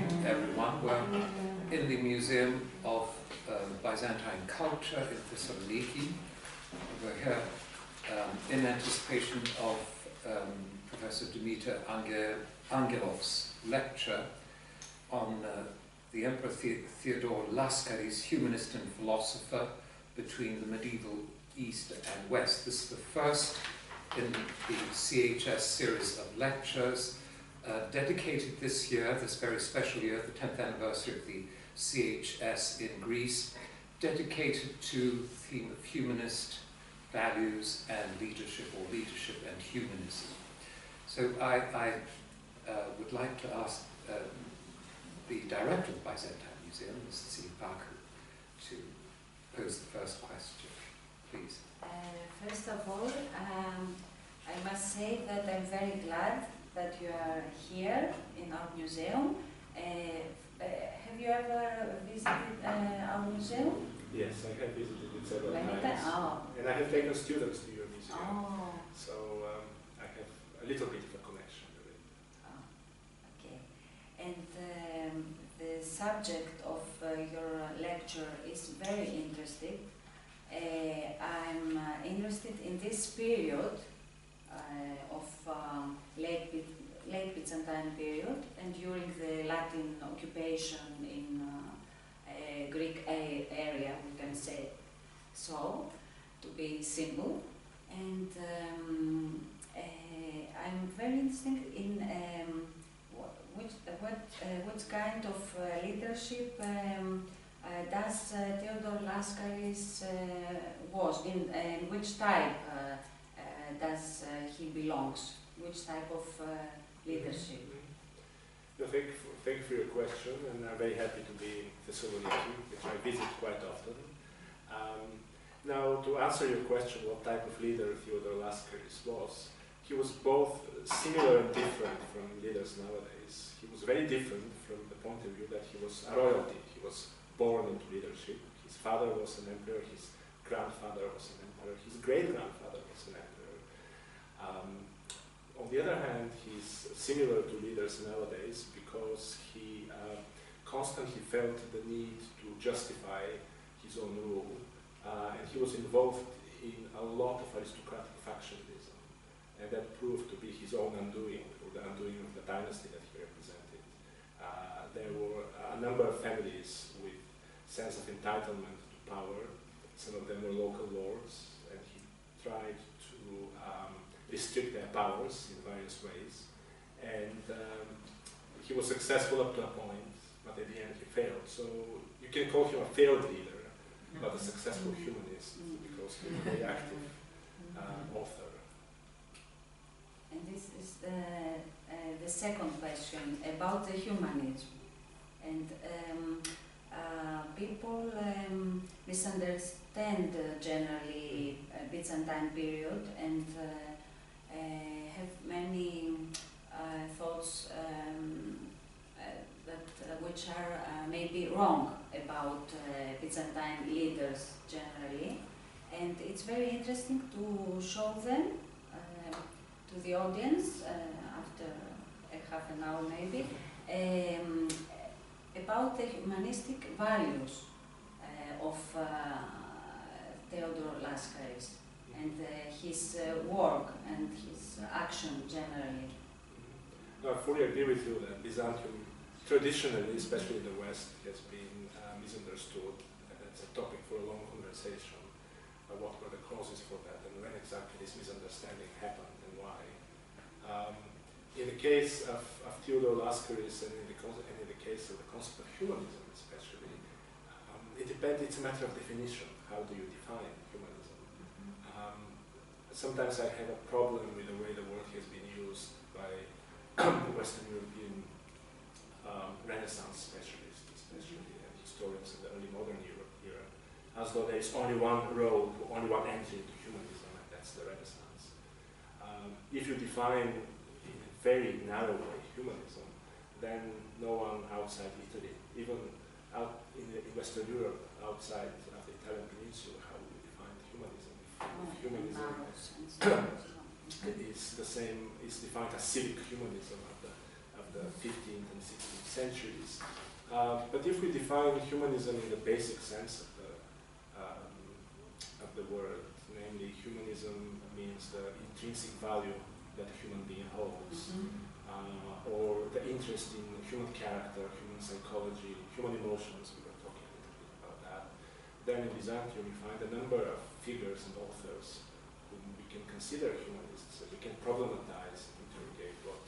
morning, everyone. We're in the Museum of Byzantine Culture in Thessaloniki. We're here in anticipation of Professor Dimiter Angelov's lecture on the Emperor Theodore Laskaris, Humanist and Philosopher between the medieval East and West. This is the first in the CHS series of lectures dedicated this year, this very special year, the 10th anniversary of the CHS in Greece, dedicated to the theme of humanist values and leadership, or leadership and humanism. So I would like to ask the director of the Byzantine Museum, Mr. Baku, to pose the first question, please. First of all, I must say that I'm very glad that you are here in our museum. Have you ever visited our museum? Yes, I have visited it several times. Oh. And I have taken students to your museum. Oh. So I have a little bit of a connection with it. Oh, okay. And the subject of your lecture is very interesting. I'm interested in this period of late Byzantine period and during the Latin occupation in Greek area, we can say so, to be simple. And I'm very interested in what kind of leadership does Theodore Laskaris was, in which type does he belongs, which type of leadership? No, thank you for your question, and I'm very happy to be in Thessaloniki, which I visit quite often. Now, to answer your question, what type of leader Theodore Laskaris was, he was both similar and different from leaders nowadays. He was very different from the point of view that he was a royalty. He was born into leadership. His father was an emperor, his grandfather was an emperor, his great-grandfather was an emperor. On the other hand, he's similar to leaders nowadays because he constantly felt the need to justify his own rule, and he was involved in a lot of aristocratic factionalism, and that proved to be his own undoing, or the undoing of the dynasty that he represented. There were a number of families with sense of entitlement to power. Some of them were local lords, and he tried to restrict their powers in various ways. And he was successful up to a point, but at the end he failed. So you can call him a failed leader, but a successful humanist, because he was a very active author. And this is the second question about the humanism. And people misunderstand generally Byzantine period and have many thoughts which are maybe wrong about Byzantine leaders generally. And it's very interesting to show them to the audience after a half an hour maybe about the humanistic values of Theodore Laskaris and his work and his action generally. No, I fully agree with you that Byzantium, traditionally, especially in the West, has been misunderstood, and that's a topic for a long conversation. What were the causes for that, and when exactly this misunderstanding happened, and why? In the case of Theodore Laskaris, and in the case of the concept of humanism especially, it depends, it's a matter of definition. How do you define humanism? Sometimes I have a problem with the way the word has been used by Western European Renaissance specialists, especially, and historians of the early modern Europe era, as though there is only one road, only one entry into humanism, and that's the Renaissance. If you define in a very narrow way humanism, then no one outside Italy, even out in Western Europe, outside of the Italian peninsula, how would we define humanism? If humanism is the same, is defined as civic humanism of the the 15th and 16th centuries. But if we define humanism in the basic sense of the word, namely humanism means the intrinsic value that a human being holds, or the interest in human character, human psychology, human emotions. We were talking a little bit about that. Then in Byzantium we find a number of figures and authors whom we can consider humanists. So we can problematize and interrogate what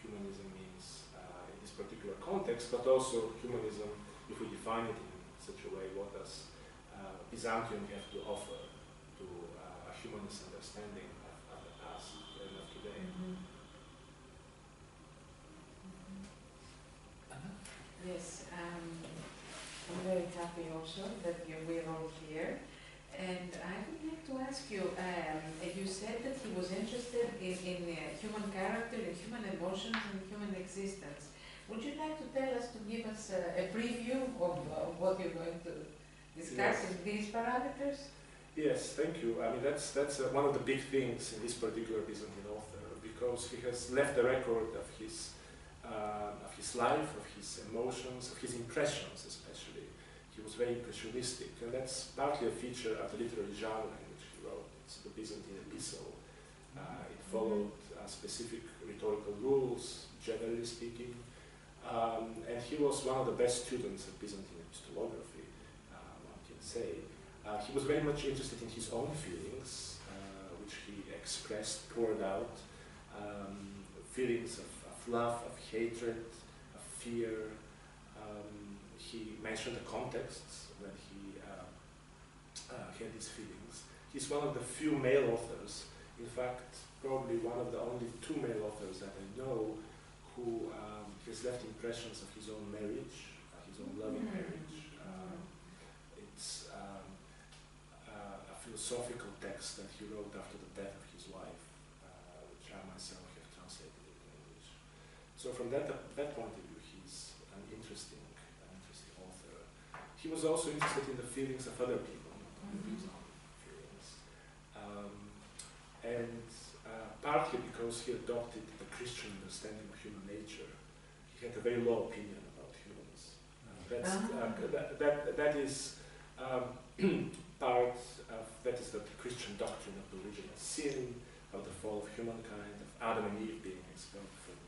humanism means in this particular context, but also humanism, if we define it in such a way, what does Byzantium have to offer to a humanist understanding of the past and of today? Yes, I'm very happy also that we're all here. And I would like to ask you, you said that he was interested in human character, in human emotions, and human existence. Would you like to tell us, to give us a preview of what you're going to discuss in these parameters? Yes, thank you. I mean, that's one of the big things in this particular Byzantine author, because he has left a record of his life, of his emotions, of his impressions especially. He was very impressionistic, and that's partly a feature of the literary genre in which he wrote. It's the Byzantine epistle. It followed specific rhetorical rules, generally speaking, and he was one of the best students of Byzantine epistolography, one can say. He was very much interested in his own feelings, which he expressed, poured out, feelings of love, of hatred, of fear. He mentioned the contexts when he had these feelings. He's one of the few male authors, in fact, probably one of the only two male authors that I know who has left impressions of his own marriage, his own loving marriage. It's a philosophical text that he wrote after the death of his wife, which I myself have translated into English. So from that point of view, he's an interesting author. He was also interested in the feelings of other people, not only his own feelings. And partly because he adopted the Christian understanding of human nature, he had a very low opinion about humans. That is part of, that is the Christian doctrine of the original sin, of the fall of humankind, of Adam and Eve being expelled from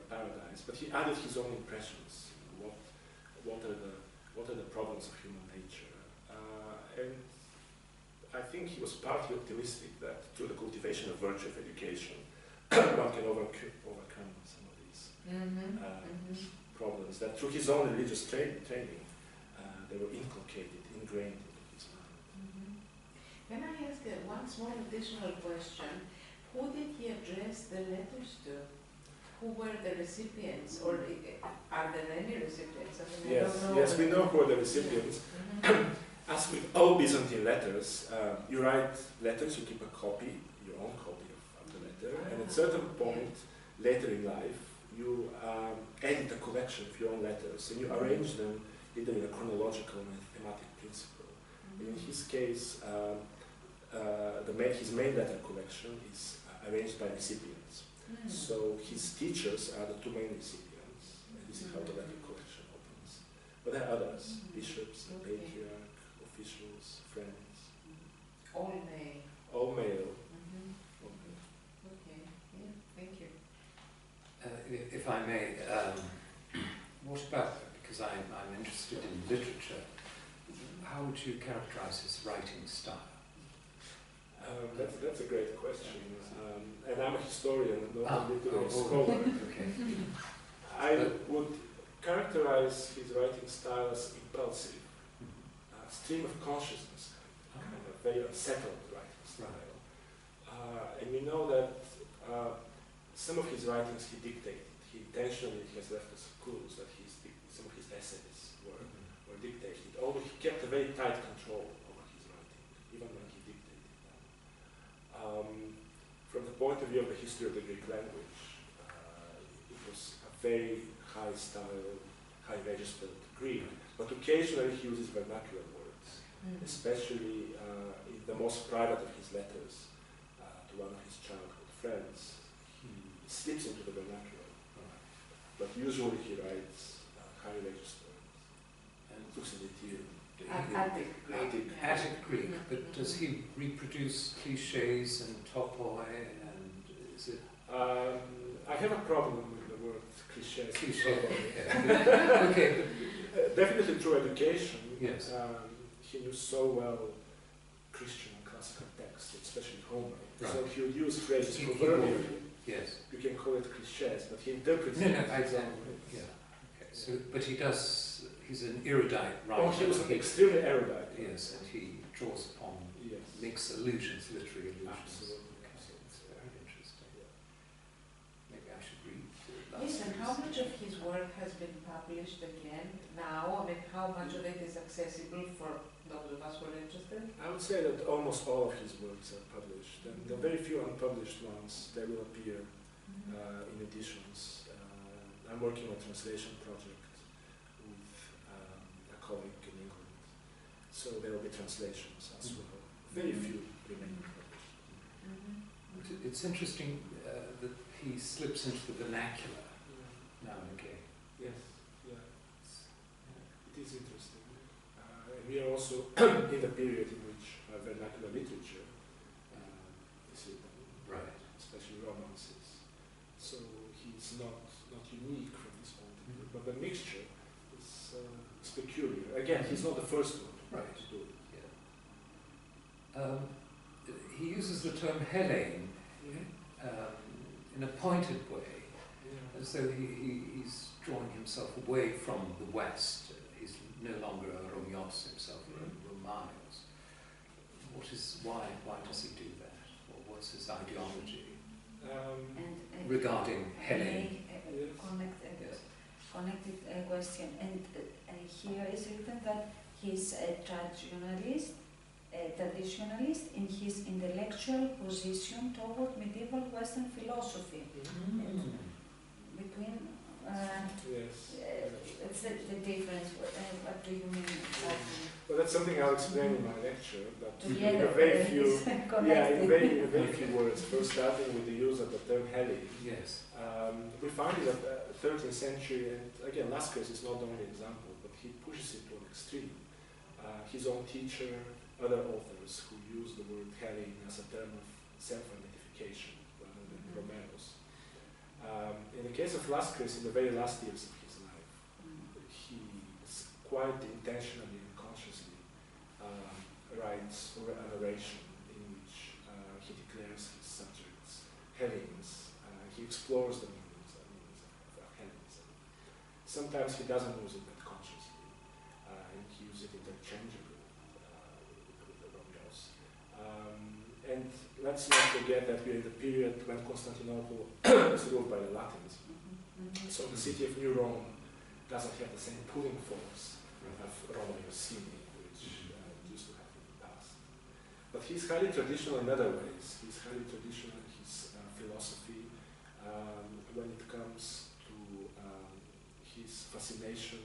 paradise. But he added his own impressions. What are the problems of human nature? And I think he was partly optimistic that through the cultivation of virtue of education, one can overcome some of these problems, that through his own religious training, they were ingrained into his mind. Can I ask one small additional question? Who did he address the letters to? Who were the recipients, or are there any recipients? I mean, yes, we know who are the recipients. As with all Byzantine letters, you write letters, you keep a copy, your own copy of the letter, and at a certain point later in life, you edit a collection of your own letters, and you arrange them either in a chronological and thematic principle. In his case, his main letter collection is arranged by recipients. So his teachers are the two main recipients, and this is how the letter collection opens. But there are others, bishops, the patriarch, officials, friends. All male. All male. Okay, yeah, thank you. If I may, what about, because I'm interested in literature, how would you characterize his writing style? That's a great question. And I'm a historian, not a literary scholar. Okay. I would characterize his writing style as impulsive, stream of consciousness, kind of very unsettled writing style. And we know that some of his writings he dictated. He intentionally has left us clues that some of his essays were dictated, although he kept a very tight control over his writing, even when he dictated them. From the point of view of the history of the Greek language, it was a very high style, high registered Greek, but occasionally he uses vernacular words, especially in the most private of his letters to one of his childhood friends. He slips into the vernacular. but usually he writes high register and Thucydidean. Attic Greek, but does he reproduce cliches and topoi, and is it? I have a problem with the word cliché. Cliché, yeah. Okay, but definitely through education, yes. He knew so well Christian and classical texts, especially Homer. Right. So he would use phrases He proverbially. Yes. You can call it clichés, but he interprets No, it. yeah. Okay. So, but he does. He's an erudite writer. Oh, he was extremely erudite. Yes, and he draws upon, makes allusions, literary allusions. Absolutely. Okay, so it's very interesting. Maybe I should read. Yes, and how much of his work has been published again now? I mean, how much of it is accessible for those of us who are interested? I would say that almost all of his works are published, and the very few unpublished ones, they will appear in editions. I'm working on a translation project with a colleague in England, so there will be translations as well. Very few remain published. It's interesting that he slips into the vernacular now and again. Yes, yeah. It is interesting. And we are also in the period in which vernacular literature is written, Right. especially romances. So he's not unique from this point of view, but the mixture is peculiar. Again, he's not the first one Right. to do it. Yeah. He uses the term Hellene in a pointed way, as though he's drawing himself away from the West. He's no longer a Romios himself, or a Romaios. Why does he do that? Or what's his ideology regarding Hellene? Connected question. And here is written that he's a traditionalist in his intellectual position toward medieval Western philosophy. Between it's the difference. What do you mean exactly? Well, that's something I'll explain in my lecture. But Together, in very few words. First, starting with the use of the term Hellene. Yes. We find it at the 13th century, and again, Laskaris is not the only example, but he pushes it to an extreme. His own teacher, other authors who use the word Hellene as a term of self-identification rather than Romeros. In the case of Laskaris, in the very last years of his life, he quite intentionally and consciously writes an oration in which he declares his subjects Hellenes. He explores the meanings of Hellenism. Sometimes he doesn't use it that consciously, and he uses it interchangeably with the Romeos. And let's not forget that we're in the period when Constantinople is ruled by the Latins. So the city of New Rome doesn't have the same pulling force of Roma Iossini, which used to have in the past. But he's highly traditional in other ways. He's highly traditional in his philosophy when it comes to his fascination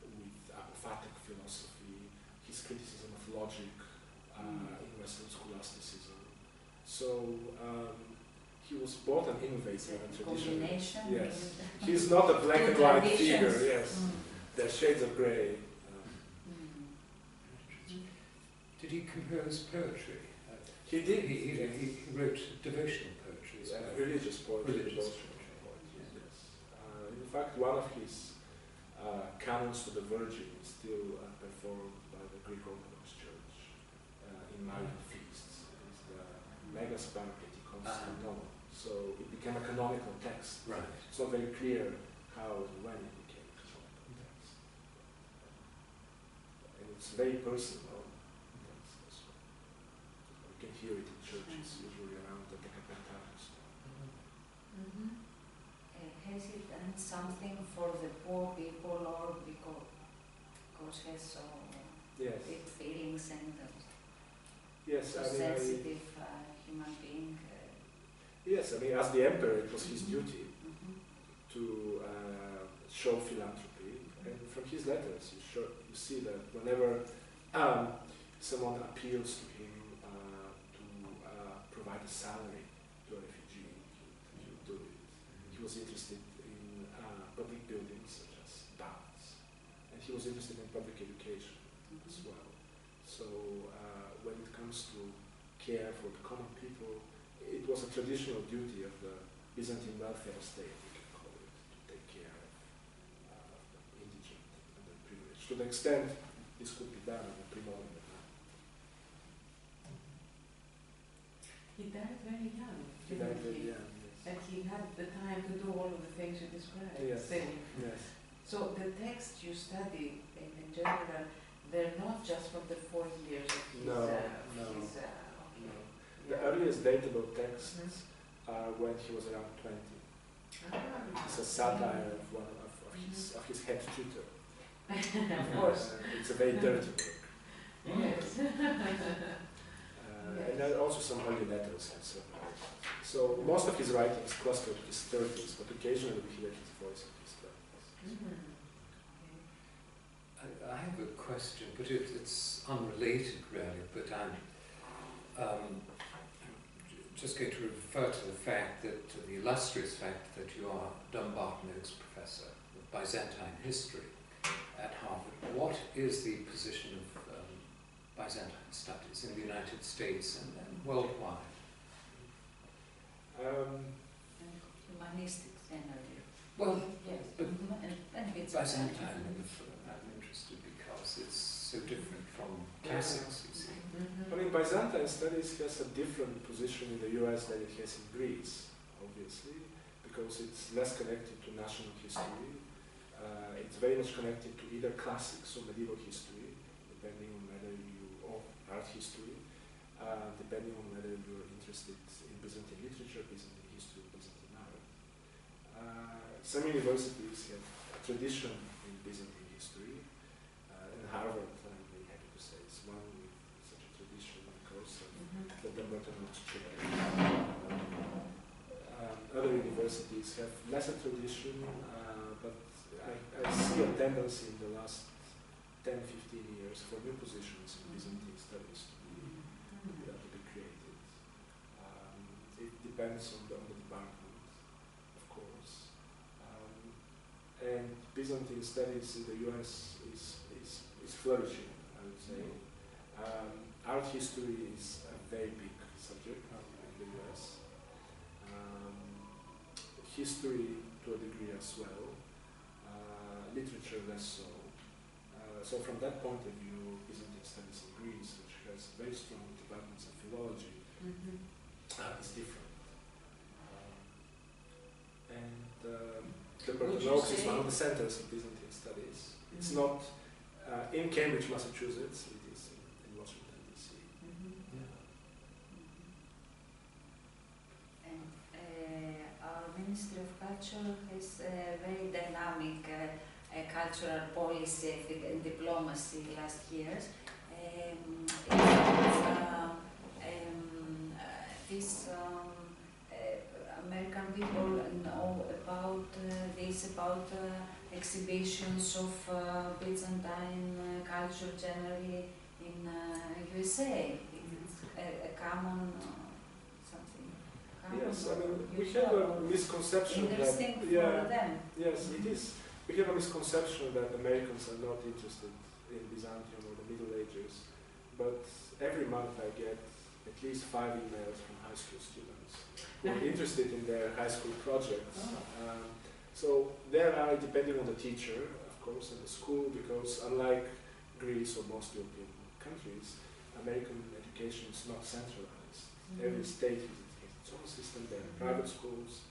with apophatic philosophy, his criticism of logic in Western Scholasticism. So he was both an innovator and traditionalist. Yes, he's not a black and white figure. Yes, there are shades of grey. Did he compose poetry? He did. He wrote devotional poetry. Religious poetry. Religious Poetry. Yes. In fact, one of his canons to the Virgin is still performed by the Greek Orthodox Church in Marian feasts. It's the Megas Paracleti Constantinople. So it became a canonical text. Right. It's not very clear how and when it became a canonical text. And it's very personal text as well. You can hear it in churches, usually around the Decapentatus. Has it done something for the poor people, or because he has so deep feelings and so sensitive human being? Yes, I mean, as the emperor, it was his duty to show philanthropy. And from his letters, you see that whenever someone appeals to him to provide a salary to a refugee, he would do it. He was interested in public buildings such as baths. And he was interested in public education as well. So when it comes to care for the common people, it was a traditional duty of the Byzantine welfare state, we can call it, to take care of the indigent and the privileged. To the extent this could be done in a pre-modern time. He died very young. He died very young, yes. And he had the time to do all of the things you described. Yes. Yes. So the texts you study in general, they're not just from the 4 years of his... No. The earliest datable texts are when he was around 20. It's a satire of one of his head tutor. Of course. It's a very dirty work. Yes. And there are also some early letters and so on. So most of his writings cluster to his 30s, but occasionally we hear his voice in his 30s. I have a question, but it's unrelated really, but I'm just going to refer to the fact that, to the illustrious fact that you are Dumbarton Oaks Professor of Byzantine History at Harvard. What is the position of Byzantine studies in the United States and worldwide? Humanistic generally. Well, Yes. but And Byzantine, I'm interested because it's so different from classics, you see. I mean, Byzantine studies has a different position in the US than it has in Greece, obviously, because it's less connected to national history. It's very much connected to either classics or medieval history, depending on whether or art history, depending on whether you're interested in Byzantine literature, Byzantine history, Byzantine art. Some universities have a tradition in Byzantine history, and Harvard, I'm very happy to say, is one with such a tradition because of the Dimiter Angelov. Other universities have lesser tradition, but I see a tendency in the last 10-15 years for new positions in Byzantine studies to be created. It depends on the department, of course. And Byzantine studies in the US is flourishing, I would say. Art history is a very big subject in the US. History to a degree as well. Literature less so. So from that point of view, Byzantine studies in Greece, which has very strong departments of philology, is different. Dimiter Oaks is one of the centers of Byzantine studies. It's not in Cambridge, Massachusetts. It is in Washington, D.C. And our Ministry of Culture has a very dynamic cultural policy and diplomacy last years. American people know about exhibitions of Byzantine culture generally in USA. It's a common something. Yes, I mean, we have a misconception interesting that, for them. Yes, it is. We have a misconception that Americans are not interested in Byzantium or the Middle Ages, but every month I get at least 5 emails from high school students who are interested in their high school projects. So there are, depending on the teacher, of course, and the school, because unlike Greece or most European countries, American education is not centralized. Every state has its own system. There are private schools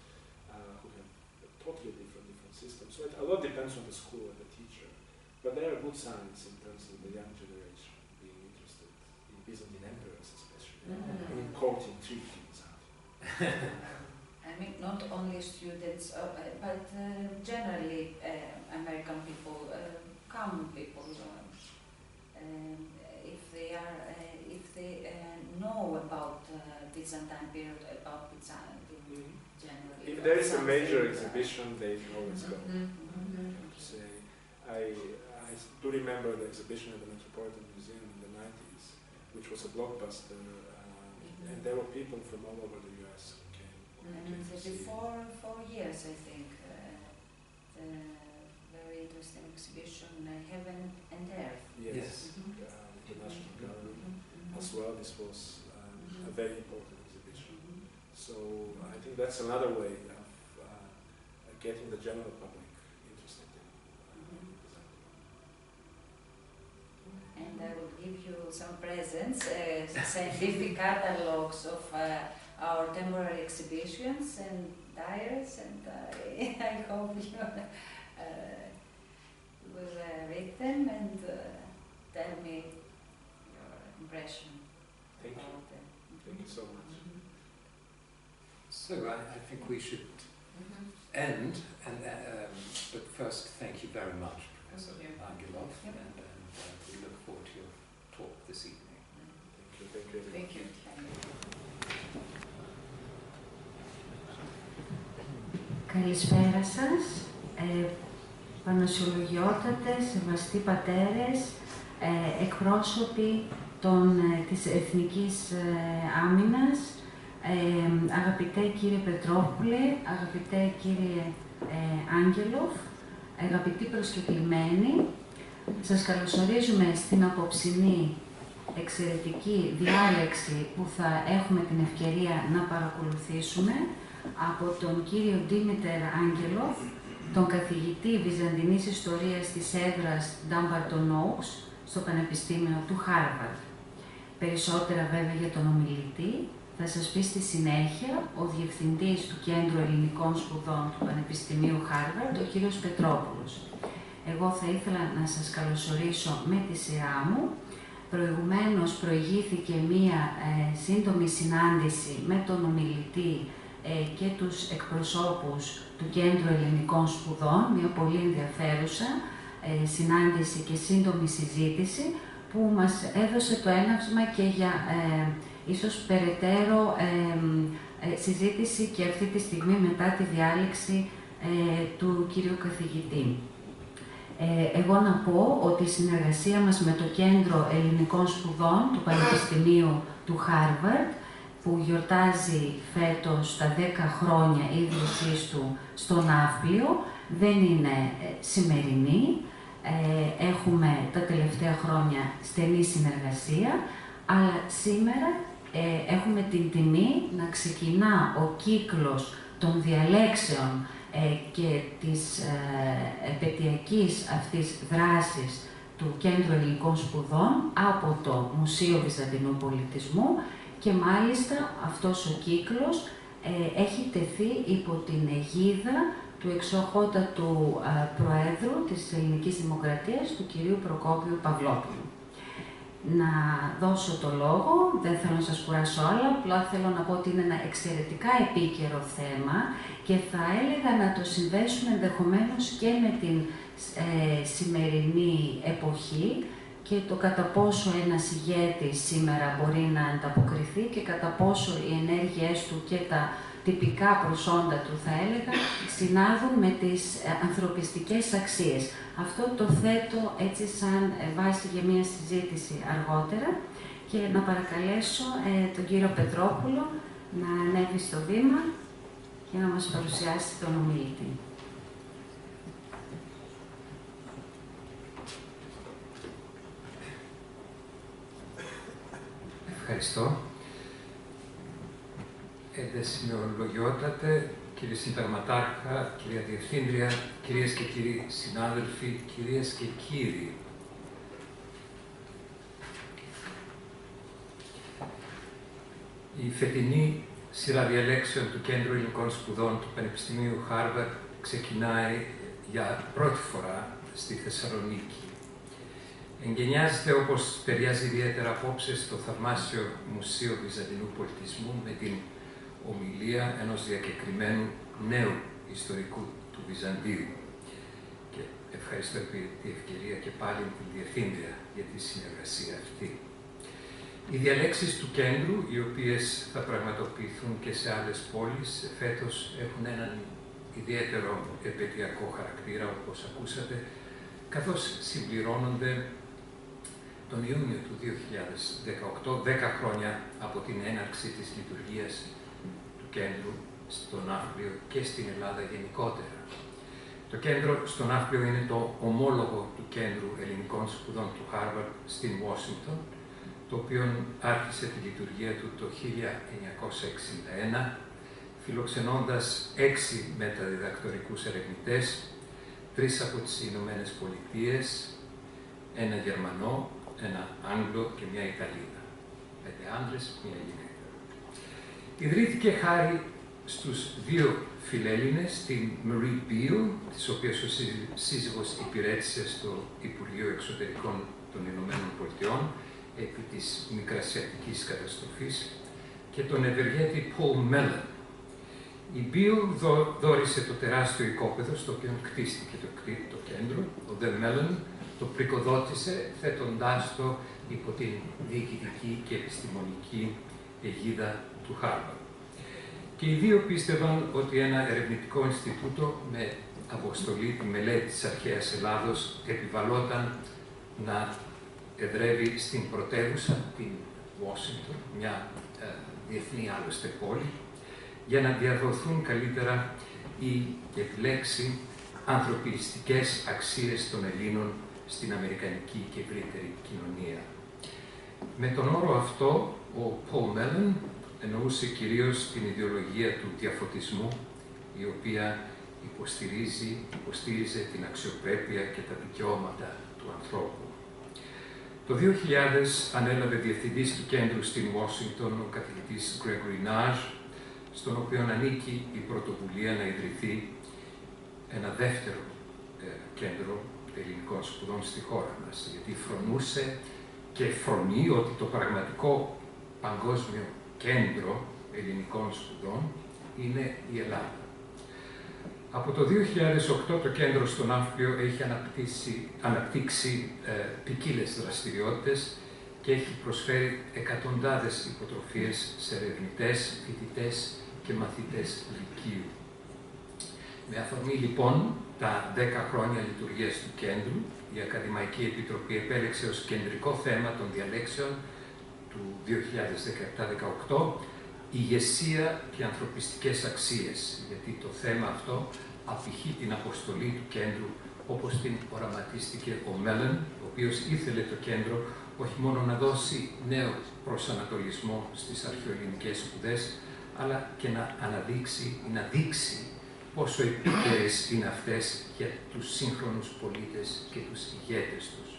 who have a totally different system. So a lot depends on the school and the teacher. But there are good signs in terms of the young generation being interested in Byzantine emperors, especially, and in court intrigue in Byzantium. I mean, not only students, but generally American people, common people, if they know about Byzantine period, about Byzantium generally. If there is a major exhibition, they can always go. I have to say, I do remember the exhibition at the Metropolitan Museum in the 90s, which was a blockbuster, and there were people from all over the US who came. And before 4 years, I think, very interesting exhibition, Heaven and Earth. Yes. The National Gallery as well. This was a very important exhibition. So I think that's another way of getting the general public interested in Byzantium. And I will give you some presents, scientific catalogs of our temporary exhibitions and diaries, and I hope you will read them and tell me your impression about them. Thank you so much. So I think we should end, and but first thank you very much, Professor Angelov, and we look forward to your talk this evening. Thank you. Thank you. Καλησπέρα σας, πανασιολογιότατες, σεβαστοί πατέρες, εκπρόσωποι της Εθνικής Άμυνας, αγαπητέ κύριε Πετρόπουλε, αγαπητέ κύριε Άγγελοφ, αγαπητοί προσκεκλημένοι, σας καλωσορίζουμε στην απόψινή εξαιρετική διάλεξη που θα έχουμε την ευκαιρία να παρακολουθήσουμε από τον κύριο Dimiter Angelov, τον καθηγητή Βυζαντινής Ιστορίας της έδρας Dumbarton Oaks στο Πανεπιστήμιο του Χάρβαρντ. Περισσότερα βέβαια για τον ομιλητή θα σας πει στη συνέχεια ο Διευθυντής του Κέντρου Ελληνικών Σπουδών του Πανεπιστημίου Χάρβαρντ, ο κύριος Πετρόπουλος. Εγώ θα ήθελα να σας καλωσορίσω με τη σειρά μου. Προηγουμένως προηγήθηκε μία σύντομη συνάντηση με τον ομιλητή και τους εκπροσώπους του Κέντρου Ελληνικών Σπουδών, μια πολύ ενδιαφέρουσα συνάντηση και σύντομη συζήτηση που μας έδωσε το έναυσμα και για ίσως περαιτέρω συζήτηση και αυτή τη στιγμή μετά τη διάλεξη του κύριου καθηγητή. Εγώ να πω ότι η συνεργασία μας με το Κέντρο Ελληνικών Σπουδών του Πανεπιστημίου του Χάρβαρντ, που γιορτάζει φέτος τα 10 χρόνια ίδρυσής του στο Ναύπλιο, δεν είναι σημερινή. Έχουμε τα τελευταία χρόνια στενή συνεργασία, αλλά σήμερα έχουμε την τιμή να ξεκινά ο κύκλος των διαλέξεων και της επαιτειακής αυτής δράσης του Κέντρου Ελληνικών Σπουδών από το Μουσείο Βυζαντινού Πολιτισμού, και μάλιστα αυτός ο κύκλος έχει τεθεί υπό την αιγίδα του εξοχότατου Προέδρου της Ελληνικής Δημοκρατίας, του κυρίου Προκόπιου Παυλόπουλου. Να δώσω το λόγο, δεν θέλω να σας κουράσω άλλα, απλά θέλω να πω ότι είναι ένα εξαιρετικά επίκαιρο θέμα και θα έλεγα να το συνδέσουμε ενδεχομένως και με την σημερινή εποχή και το κατά πόσο ένας ηγέτης σήμερα μπορεί να ανταποκριθεί και κατά πόσο οι ενέργειές του και τα τυπικά προσόντα του, θα έλεγα, συνάδουν με τις ανθρωπιστικές αξίες. Αυτό το θέτω έτσι σαν βάση για μια συζήτηση αργότερα και να παρακαλέσω τον κύριο Πετρόπουλο να ανέβει στο βήμα και να μας παρουσιάσει τον ομιλητή. Ευχαριστώ. Δεσμιολογιότατε, κύριε Συνταγματάρχα, κυρία Διευθύντρια, κυρίες και κύριοι συνάδελφοι, κυρίες και κύριοι. Η φετινή σειρά διαλέξεων του Κέντρου Ελληνικών Σπουδών του Πανεπιστημίου Χάρβαρντ ξεκινάει για πρώτη φορά στη Θεσσαλονίκη. Εγκαινιάζεται, όπως ταιριάζει ιδιαίτερα απόψε, στο θαυμάσιο Μουσείο Βυζαντινού Πολιτισμού με την ομιλία ενός διακεκριμένου νέου ιστορικού του Βυζαντίου. Και ευχαριστώ επί τη ευκαιρία και πάλι την Διευθύντρια για τη συνεργασία αυτή. Οι διαλέξεις του κέντρου, οι οποίες θα πραγματοποιηθούν και σε άλλες πόλεις, φέτος έχουν έναν ιδιαίτερο επαιτειακό χαρακτήρα, όπως ακούσατε, καθώς συμπληρώνονται τον Ιούνιο του 2018, 10 χρόνια από την έναρξη της λειτουργίας του κέντρου στο Ναύπλιο και στην Ελλάδα γενικότερα. Το κέντρο στο Ναύπλιο είναι το ομόλογο του Κέντρου Ελληνικών Σπουδών του Χάρβαρντ στην Ουάσιγκτον, το οποίο άρχισε τη λειτουργία του το 1961, φιλοξενώντας 6 μεταδιδακτορικούς ερευνητές, 3 από τις Ηνωμένες Πολιτείες, ένα Γερμανό, ένα Άγγλο και μια Ιταλίδα. 5 άντρες, μια γυναίκα. Ιδρύθηκε χάρη στους 2 φιλέλληνες, την Marie Beale, της οποίας ο σύζυγος υπηρέτησε στο Υπουργείο Εξωτερικών των Ηνωμένων Πολιτειών επί της Μικρασιατικής καταστροφής, και τον ευεργέτη Paul Mellon. Η Beale δόρισε το τεράστιο οικόπεδο στο οποίο κτίστηκε το κέντρο. Ο Δε Mellon το πρικοδότησε, θέτοντάς το υπό την διοικητική και επιστημονική αιγίδα του Χάρβαρντ. Και οι 2 πίστευαν ότι ένα ερευνητικό Ινστιτούτο με αποστολή τη μελέτη της αρχαίας Ελλάδος επιβαλόταν να εδρεύει στην πρωτεύουσα, την Ουάσιγκτον, μια διεθνή άλλωστε πόλη, για να διαδοθούν καλύτερα οι επιλέξει ανθρωπιστικές αξίες των Ελλήνων στην αμερικανική και ευρύτερη κοινωνία. Με τον όρο αυτό, ο Paul Mellon εννοούσε κυρίως την ιδεολογία του διαφωτισμού, η οποία υποστήριζε την αξιοπρέπεια και τα δικαιώματα του ανθρώπου. Το 2000 ανέλαβε διευθυντής του κέντρου στην Ουάσιγκτον ο καθηγητής Gregory Nage, στον οποίο ανήκει η πρωτοβουλία να ιδρυθεί ένα δεύτερο κέντρο ελληνικών σπουδών στη χώρα μας, γιατί φρονούσε και φρονεί ότι το πραγματικό παγκόσμιο κέντρο ελληνικών σπουδών είναι η Ελλάδα. Από το 2008 το κέντρο στο Ναύπλιο έχει αναπτύξει ποικίλες δραστηριότητες και έχει προσφέρει εκατοντάδες υποτροφίες σε ερευνητές, φοιτητές και μαθητές λυκείου. Με αφορμή λοιπόν τα 10 χρόνια λειτουργίας του κέντρου, η Ακαδημαϊκή Επιτροπή επέλεξε ως κεντρικό θέμα των διαλέξεων του 2017-18 ηγεσία και ανθρωπιστικές αξίες, γιατί το θέμα αυτό απηχεί την αποστολή του κέντρου όπως την οραματίστηκε ο Mellon, ο οποίος ήθελε το κέντρο όχι μόνο να δώσει νέο προσανατολισμό στις αρχαιοελληνικές σπουδές, αλλά και να δείξει πόσο επίκαιρες είναι αυτές για τους σύγχρονους πολίτες και τους ηγέτες τους.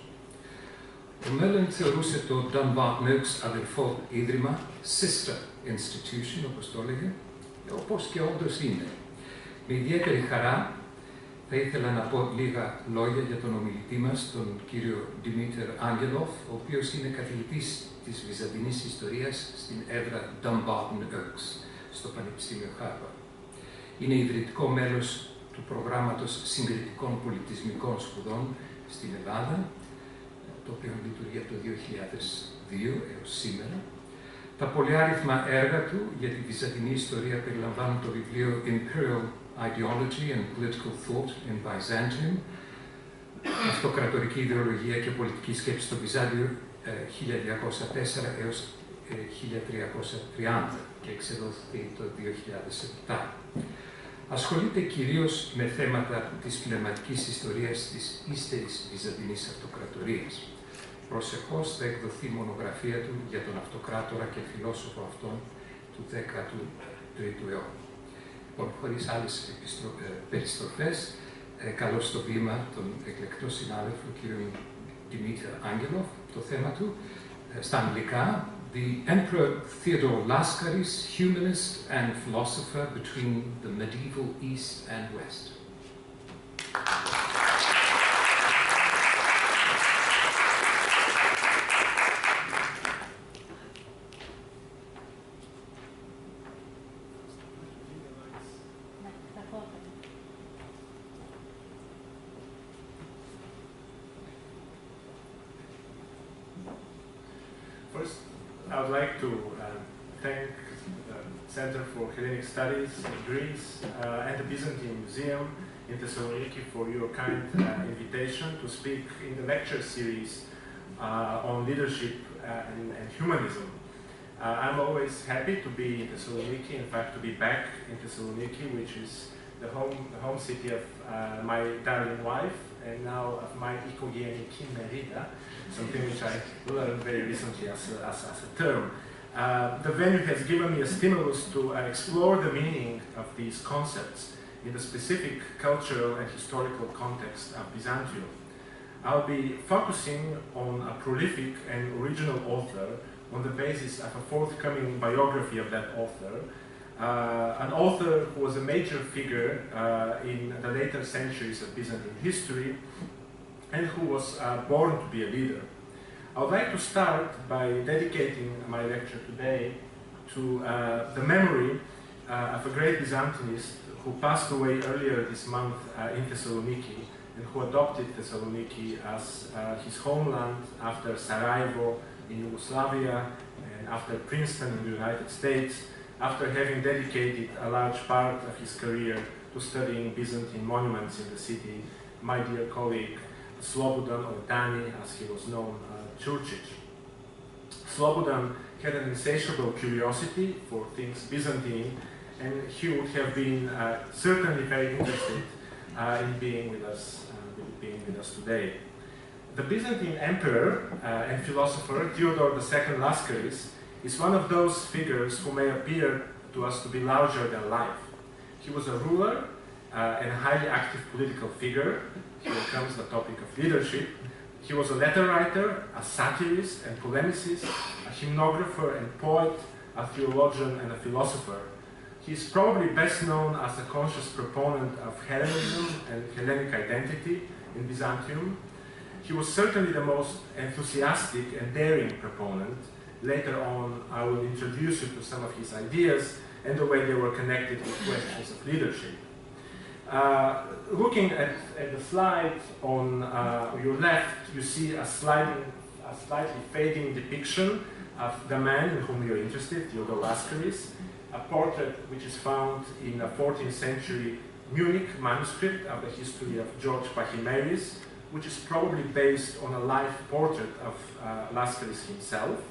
Ο Mellon θεωρούσε το Dunbar-Noakes αδελφό ίδρυμα, sister institution, όπως το έλεγε, όπως και όντως είναι. Με ιδιαίτερη χαρά θα ήθελα να πω λίγα λόγια για τον ομιλητή μας, τον κύριο Dimiter Angelov, ο οποίος είναι καθηγητής της Βυζαντινής Ιστορίας στην έδρα Dumbarton-Oaks, στο Πανεπιστήμιο Χάρβαρντ. Είναι ιδρυτικό μέλος του προγράμματος συγκριτικών πολιτισμικών σπουδών στην Ελλάδα, το οποίο λειτουργεί από το 2002 έως σήμερα. Τα πολυάριθμα έργα του για τη Βυζαντινή ιστορία περιλαμβάνουν το βιβλίο Imperial Ideology and Political Thought in Byzantium, Αυτοκρατορική ιδεολογία και πολιτική σκέψη στο Βυζάντιο 1204 έως 1330 και εξεδόθη το 2007. Ασχολείται κυρίως με θέματα της πνευματικής ιστορίας της ύστερης Βυζαντινής Αυτοκρατορίας. Προσεχώς θα εκδοθεί μονογραφία του για τον αυτοκράτορα και φιλόσοφο αυτόν του 13ου αιώνα. Λοιπόν, χωρίς άλλες περιστροφές, καλώ στο βήμα τον εκλεκτό συνάδελφο κ. Dimiter Angelov, το θέμα του στα αγγλικά, The Emperor Theodore Laskaris, Humanist and Philosopher between the Medieval East and West. First, I would like to thank the Center for Hellenic Studies in Greece and the Byzantine Museum in Thessaloniki for your kind invitation to speak in the lecture series on leadership and humanism. I'm always happy to be in Thessaloniki, in fact to be back in Thessaloniki, which is the home city of my darling wife, and now of my ikogeni Merida, something which I learned very recently as a term. The venue has given me a stimulus to explore the meaning of these concepts in the specific cultural and historical context of Byzantium. I'll be focusing on a prolific and original author on the basis of a forthcoming biography of that author, an author who was a major figure in the later centuries of Byzantine history and who was born to be a leader. I would like to start by dedicating my lecture today to the memory of a great Byzantinist who passed away earlier this month in Thessaloniki, and who adopted Thessaloniki as his homeland after Sarajevo in Yugoslavia and after Princeton in the United States, after having dedicated a large part of his career to studying Byzantine monuments in the city, my dear colleague Slobodan, or Dani as he was known, Čurčić. Slobodan had an insatiable curiosity for things Byzantine, and he would have been certainly very interested in being with us today. The Byzantine emperor and philosopher Theodore II Laskaris is one of those figures who may appear to us to be larger than life. He was a ruler and a highly active political figure. Here comes the topic of leadership. He was a letter writer, a satirist and polemicist, a hymnographer and poet, a theologian and a philosopher. He is probably best known as a conscious proponent of Hellenism and Hellenic identity in Byzantium. He was certainly the most enthusiastic and daring proponent. Later on, I will introduce you to some of his ideas and the way they were connected with questions of leadership. Looking at the slide on your left, you see a slightly fading depiction of the man in whom you're interested, Theodore Laskaris, a portrait which is found in a 14th century Munich manuscript of the history of George Pachymeris, which is probably based on a live portrait of Laskaris himself.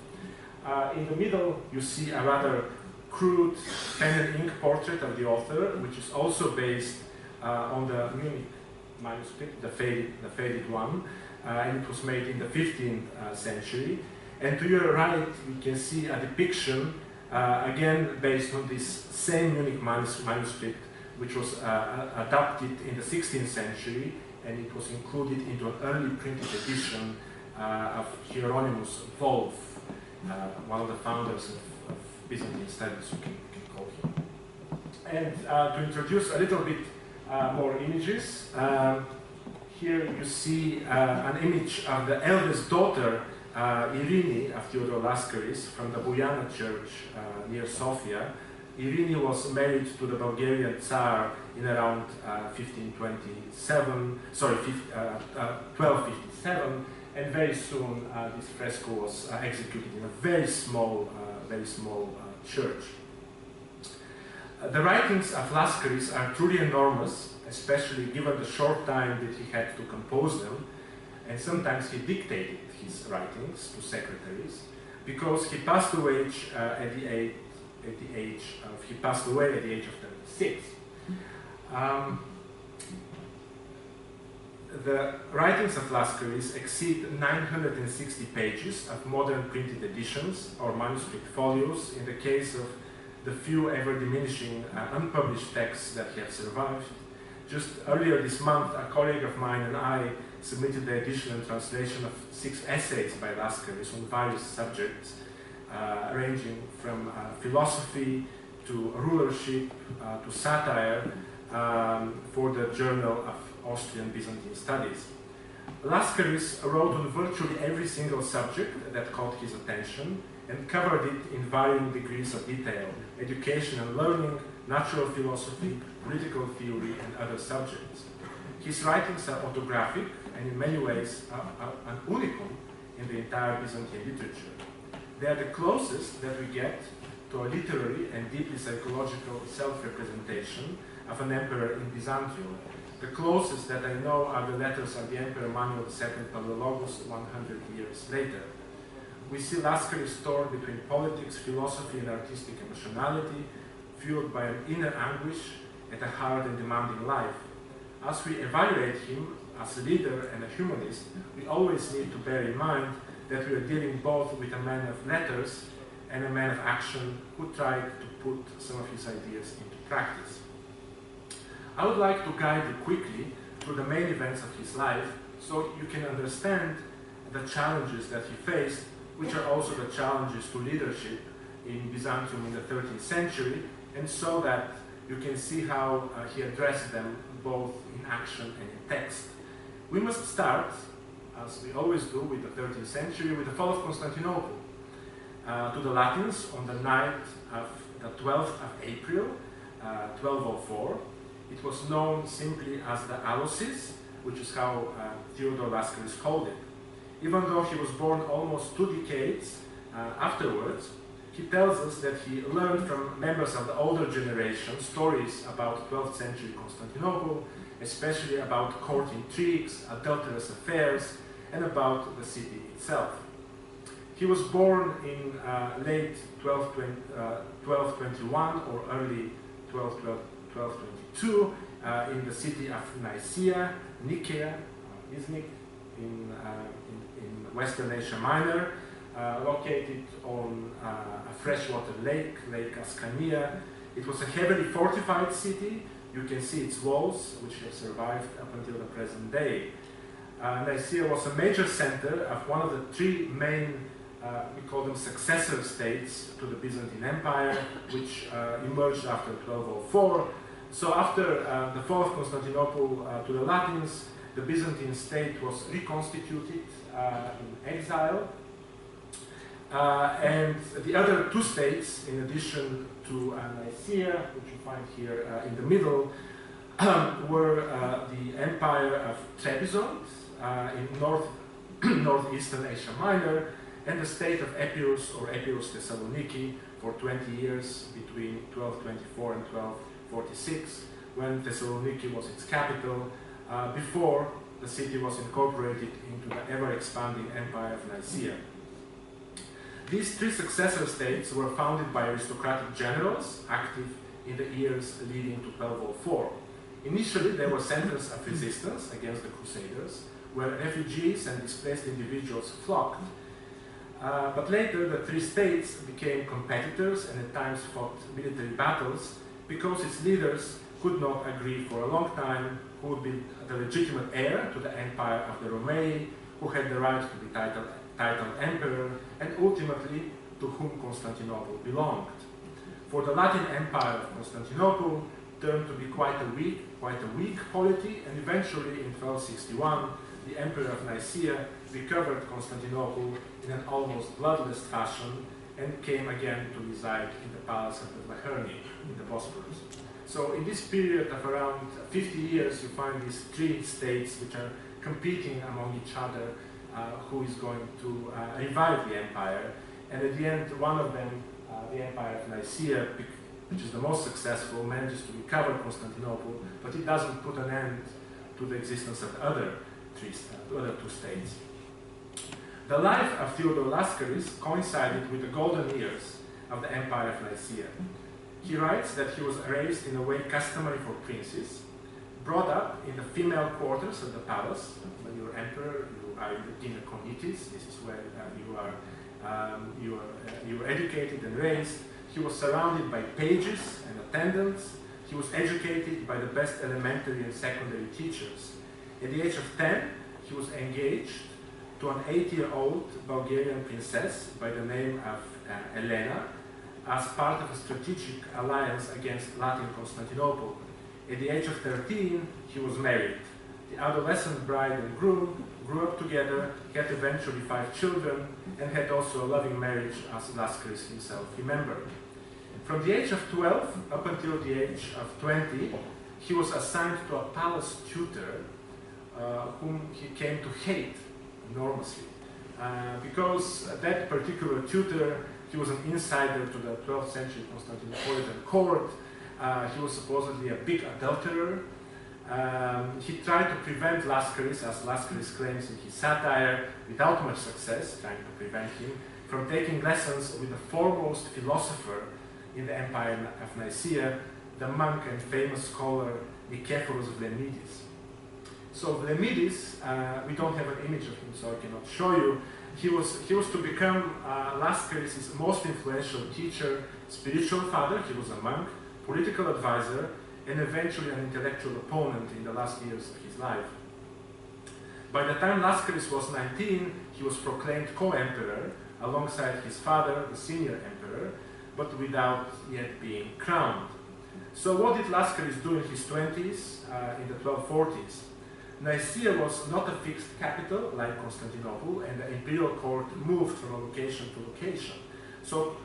In the middle, you see a rather crude pen and ink portrait of the author, which is also based on the Munich manuscript, the faded one, and it was made in the 15th century. And to your right, you can see a depiction, again based on this same Munich manuscript, which was adapted in the 16th century, and it was included into an early printed edition of Hieronymus Wolff, one of the founders of Byzantine studies, you can call him. And to introduce a little bit more images, here you see an image of the eldest daughter, Irini, of Theodore Laskaris, from the Buyana church near Sofia. Irini was married to the Bulgarian Tsar in around 1257, and very soon this fresco was executed in a very small church. The writings of Laskaris are truly enormous, especially given the short time that he had to compose them, and sometimes he dictated his writings to secretaries, because he passed away at the age of 36. The writings of Laskaris exceed 960 pages of modern printed editions or manuscript folios in the case of the few ever diminishing unpublished texts that have survived. Just earlier this month, a colleague of mine and I submitted the edition and translation of 6 essays by Laskaris on various subjects, ranging from philosophy to rulership to satire, for the Journal of Austrian Byzantine Studies. Laskaris wrote on virtually every single subject that caught his attention and covered it in varying degrees of detail: education and learning, natural philosophy, political theory, and other subjects. His writings are autographic and in many ways an unicum in the entire Byzantine literature. They are the closest that we get to a literary and deeply psychological self-representation of an emperor in Byzantium. The closest that I know are the letters of the Emperor Manuel II Paleologos 100 years later. We see Laskaris torn between politics, philosophy, and artistic emotionality, fueled by an inner anguish at a hard and demanding life. As we evaluate him as a leader and a humanist, we always need to bear in mind that we are dealing both with a man of letters and a man of action who tried to put some of his ideas into practice. I would like to guide you quickly through the main events of his life so you can understand the challenges that he faced, which are also the challenges to leadership in Byzantium in the 13th century, and so that you can see how he addressed them both in action and in text. We must start, as we always do with the 13th century, with the fall of Constantinople. To the Latins on the night of the 12th of April, 1204. It was known simply as the Alosis, which is how Theodore Laskaris called it. Even though he was born almost 2 decades afterwards, he tells us that he learned from members of the older generation stories about 12th century Constantinople, especially about court intrigues, adulterous affairs, and about the city itself. He was born in late 1221 or early 1222 in the city of Nicaea, Nicaea, in Western Asia Minor, located on a freshwater lake, Lake Ascania. It was a heavily fortified city. You can see its walls, which have survived up until the present day. Nicaea was a major center of one of the 3 main, we call them successor states to the Byzantine Empire, which emerged after 1204. So after the fall of Constantinople to the Latins, the Byzantine state was reconstituted in exile. And the other 2 states, in addition to Nicaea, which you find here in the middle, were the Empire of Trebizond in northeastern Asia Minor, and the state of Epirus or Epirus Thessaloniki for 20 years between 1224 and 1246, when Thessaloniki was its capital, before the city was incorporated into the ever-expanding Empire of Nicaea. These 3 successor states were founded by aristocratic generals active in the years leading to 1204. Initially, they were centers of resistance against the Crusaders, where refugees and displaced individuals flocked. But later, the 3 states became competitors and at times fought military battles because its leaders could not agree for a long time who would be the legitimate heir to the empire of the Romei, who had the right to be titled emperor, and ultimately to whom Constantinople belonged. For the Latin Empire of Constantinople turned to be quite a weak polity, and eventually in 1261, the Emperor of Nicaea recovered Constantinople in an almost bloodless fashion and came again to reside in the palace of the Vlacherni in the Bosporus. So in this period of around 50 years, you find these 3 states which are competing among each other, who is going to revive the empire. And at the end, one of them, the Empire of Nicaea, which is the most successful, manages to recover Constantinople, but it doesn't put an end to the existence of the other 2 states. The life of Theodore Laskaris coincided with the golden years of the Empire of Nicaea. He writes that he was raised in a way customary for princes, brought up in the female quarters of the palace. When you're emperor, you are in the inner cognitis. This is where you are educated and raised. He was surrounded by pages and attendants. He was educated by the best elementary and secondary teachers. At the age of 10, he was engaged to an 8-year-old Bulgarian princess by the name of Elena, as part of a strategic alliance against Latin Constantinople. At the age of 13, he was married. The adolescent bride and groom grew up together, had eventually 5 children, and had also a loving marriage, as Laskaris himself remembered. From the age of 12 up until the age of 20, he was assigned to a palace tutor whom he came to hate enormously. Because that particular tutor, he was an insider to the 12th century Constantinopolitan court. He was supposedly a big adulterer. He tried to prevent Laskaris, as Laskaris claims in his satire, without much success, trying to prevent him from taking lessons with the foremost philosopher in the Empire of Nicaea, the monk and famous scholar Nicephorus Vlemidis. So Vlemidis, we don't have an image of him, so I cannot show you. He was to become Laskaris' most influential teacher, spiritual father. He was a monk, political advisor, and eventually an intellectual opponent in the last years of his life. By the time Laskaris was 19, he was proclaimed co-emperor alongside his father, the senior emperor, but without yet being crowned. So what did Laskaris do in his 20s, in the 1240s? Nicaea was not a fixed capital like Constantinople, and the imperial court moved from location to location. So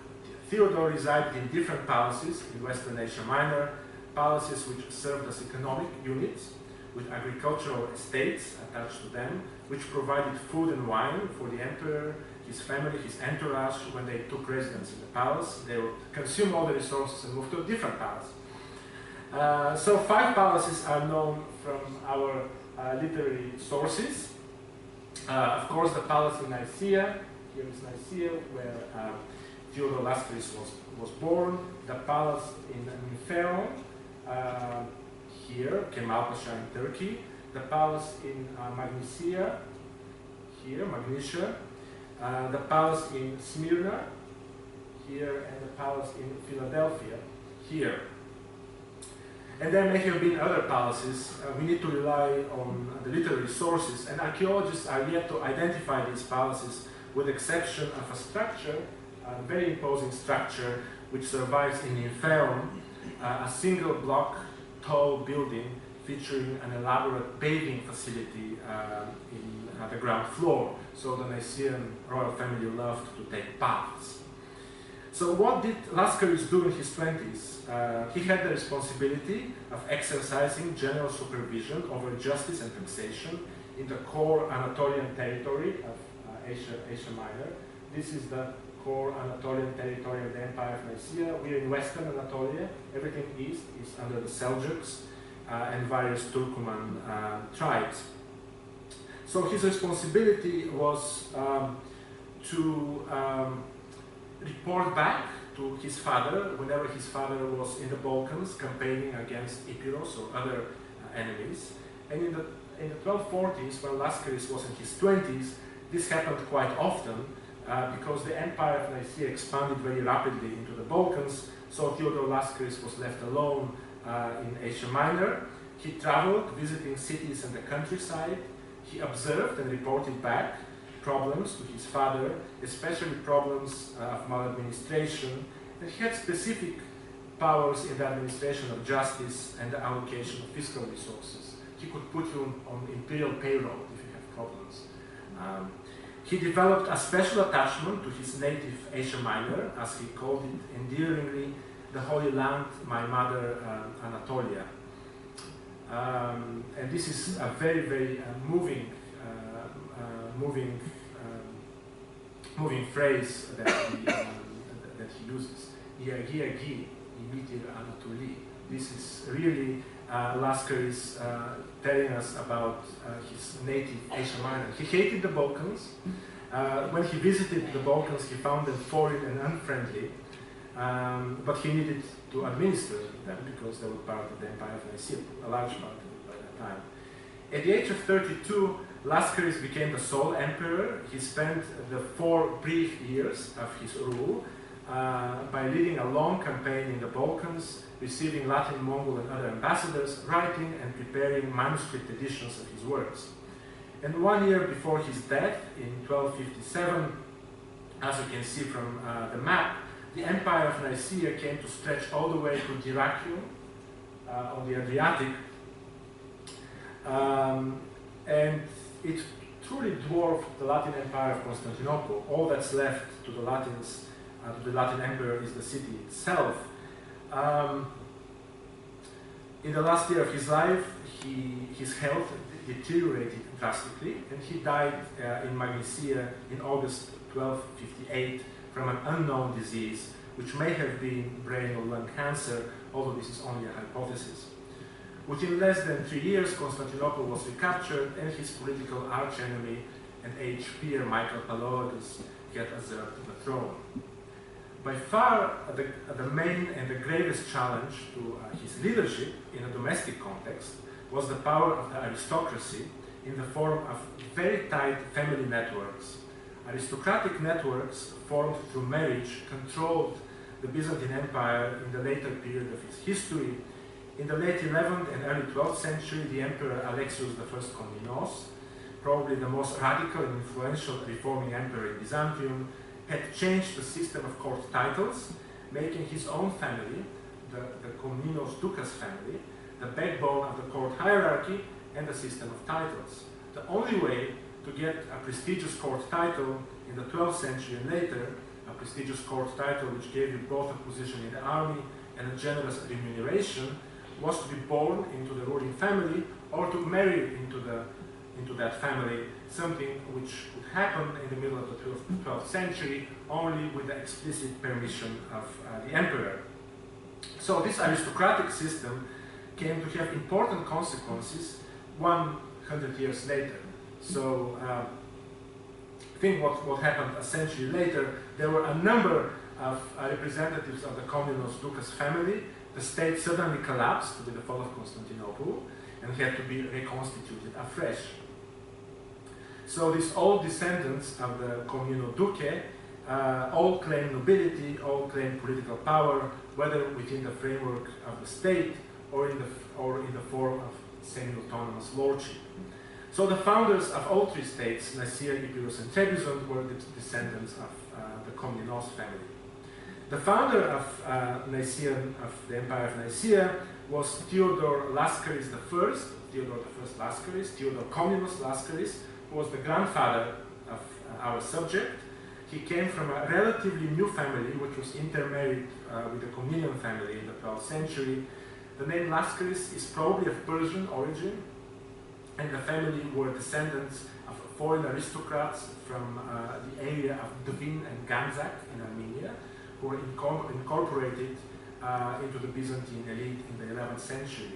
Theodore resided in different palaces in Western Asia Minor, palaces which served as economic units, with agricultural estates attached to them, which provided food and wine for the emperor, his family, his entourage. When they took residence in the palace, they would consume all the resources and move to a different palace. So 5 palaces are known from our literary sources. Of course, the palace in Nicaea, here is Nicaea, where Theodore Laskaris was born. The palace in Nymphaeon, here, Kemal Pasha in Turkey. The palace in Magnesia, here, Magnesia. The palace in Smyrna, here, and the palace in Philadelphia, here. And there may have been other palaces. We need to rely on the literary sources, and archaeologists are yet to identify these palaces, with the exception of a structure, a very imposing structure, which survives in Nymphaeon, a single block tall building featuring an elaborate bathing facility in the ground floor. So the Nicaean royal family loved to take baths. So what did Laskaris do in his 20s? He had the responsibility of exercising general supervision over justice and taxation in the core Anatolian territory of Asia Minor. This is the core Anatolian territory of the Empire of Nicaea. We are in Western Anatolia. Everything east is under the Seljuks and various Turkoman tribes. So his responsibility was to report back to his father whenever his father was in the Balkans campaigning against Epirus or other enemies. And in the 1240s, when Laskaris was in his 20s, this happened quite often because the Empire of Nicaea expanded very rapidly into the Balkans. So Theodore Laskaris was left alone in Asia Minor. He traveled, visiting cities and the countryside. He observed and reported back problems to his father, especially problems of maladministration, and he had specific powers in the administration of justice and the allocation of fiscal resources. He could put you on imperial payroll if you have problems. He developed a special attachment to his native Asia Minor, as he called it endearingly, the Holy Land, my mother Anatolia. And this is a very, very moving phrase that he uses. Iagi, Dimiter Anatoli. This is really Laskaris telling us about his native Asia Minor. He hated the Balkans. When he visited the Balkans, he found them foreign and unfriendly, but he needed to administer them because they were part of the Empire of Nicaea, a large part of it by that time. At the age of 32, Laskaris became the sole emperor. He spent the 4 brief years of his rule by leading a long campaign in the Balkans, receiving Latin, Mongol, and other ambassadors, writing and preparing manuscript editions of his works. And 1 year before his death, in 1257, as you can see from the map, the Empire of Nicaea came to stretch all the way to Dyrrhachium on the Adriatic, and it truly dwarfed the Latin Empire of Constantinople. All that's left to the Latins, to the Latin Emperor, is the city itself. In the last year of his life, his health deteriorated drastically, and he died in Magnesia in August 1258 from an unknown disease, which may have been brain or lung cancer, although this is only a hypothesis. Within less than 3 years, Constantinople was recaptured, and his political archenemy and age peer Michael Palaiologos had usurped the throne. By far, the main and the gravest challenge to his leadership in a domestic context was the power of the aristocracy in the form of very tight family networks. Aristocratic networks formed through marriage controlled the Byzantine Empire in the later period of its history. In the late 11th and early 12th century, the Emperor Alexius I Komnenos, probably the most radical and influential reforming emperor in Byzantium, had changed the system of court titles, making his own family, the Komnenos Dukas family, the backbone of the court hierarchy and the system of titles. The only way to get a prestigious court title in the 12th century and later, a prestigious court title which gave you both a position in the army and a generous remuneration, was to be born into the ruling family or to marry into that family, something which would happen in the middle of the 12th century only with the explicit permission of the emperor. So this aristocratic system came to have important consequences 100 years later. So think what happened a century later. There were a number of representatives of the Komnenos Dukas family. The state suddenly collapsed with the fall of Constantinople and had to be reconstituted afresh. So these old descendants of the Komneno Duke all claim nobility, all claim political power, whether within the framework of the state or in the form of semi-autonomous lordship. So the founders of all three states, Nicaea, Epirus, and Trebizond, were the descendants of the Komnenos family. The founder of Nicaea, of the Empire of Nicaea, was Theodore Laskaris I, Theodore I Laskaris, Theodore Komnenos Laskaris, who was the grandfather of our subject. He came from a relatively new family, which was intermarried with the Komnenian family in the 12th century. The name Laskaris is probably of Persian origin, and the family were descendants of foreign aristocrats from the area of Dvin and Ganzak in Armenia, who were incorporated into the Byzantine elite in the 11th century.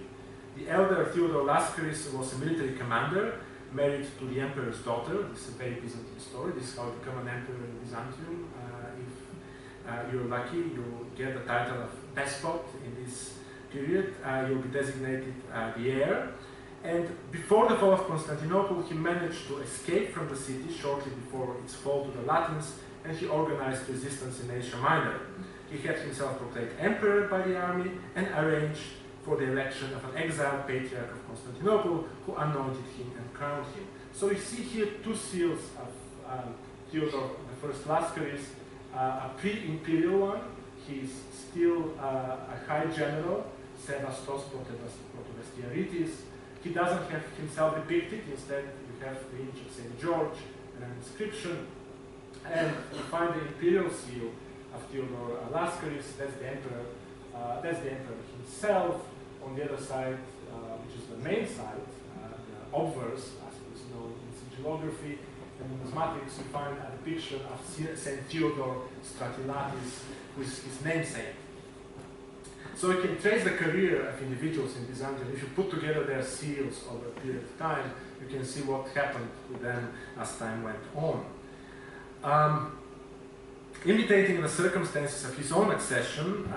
The elder Theodore Laskaris was a military commander, married to the emperor's daughter. This is a very Byzantine story. This is how you become an emperor in Byzantium. If you're lucky, you'll get the title of despot in this period. You'll be designated the heir. And before the fall of Constantinople, he managed to escape from the city shortly before its fall to the Latins, and he organized resistance in Asia Minor. He had himself proclaimed emperor by the army and arranged for the election of an exiled patriarch of Constantinople who anointed him and crowned him. So you see here two seals of Theodore I Laskaris, a pre-imperial one. He's still a high general, Sevastos Protevestiaritis. He doesn't have himself depicted. Instead, you have the image of St. George and an inscription. And you find the imperial seal of Theodore Laskaris. That's the emperor. That's the emperor himself. On the other side, which is the main side, the obverse, as it is known in sigillography and numismatics, you find a depiction of St. Theodore Stratilatis, who is his namesake. So you can trace the career of individuals in Byzantium. If you put together their seals over a period of time, you can see what happened with them as time went on. Imitating the circumstances of his own accession,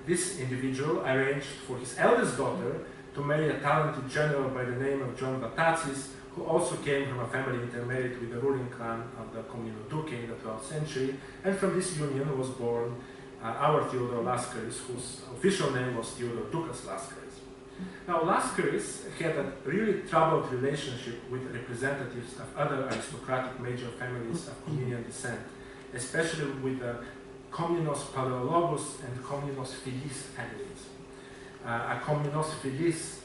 this individual arranged for his eldest daughter to marry a talented general by the name of John Vatatzis, who also came from a family intermarried with the ruling clan of the Komneno Duke in the 12th century, and from this union was born our Theodore Laskaris, whose official name was Theodore Dukas Laskaris. Now, Laskaris had a really troubled relationship with representatives of other aristocratic major families of Komnenian descent, especially with the Komnenos Paleologos and Komnenos Philis families. A Komnenos Philis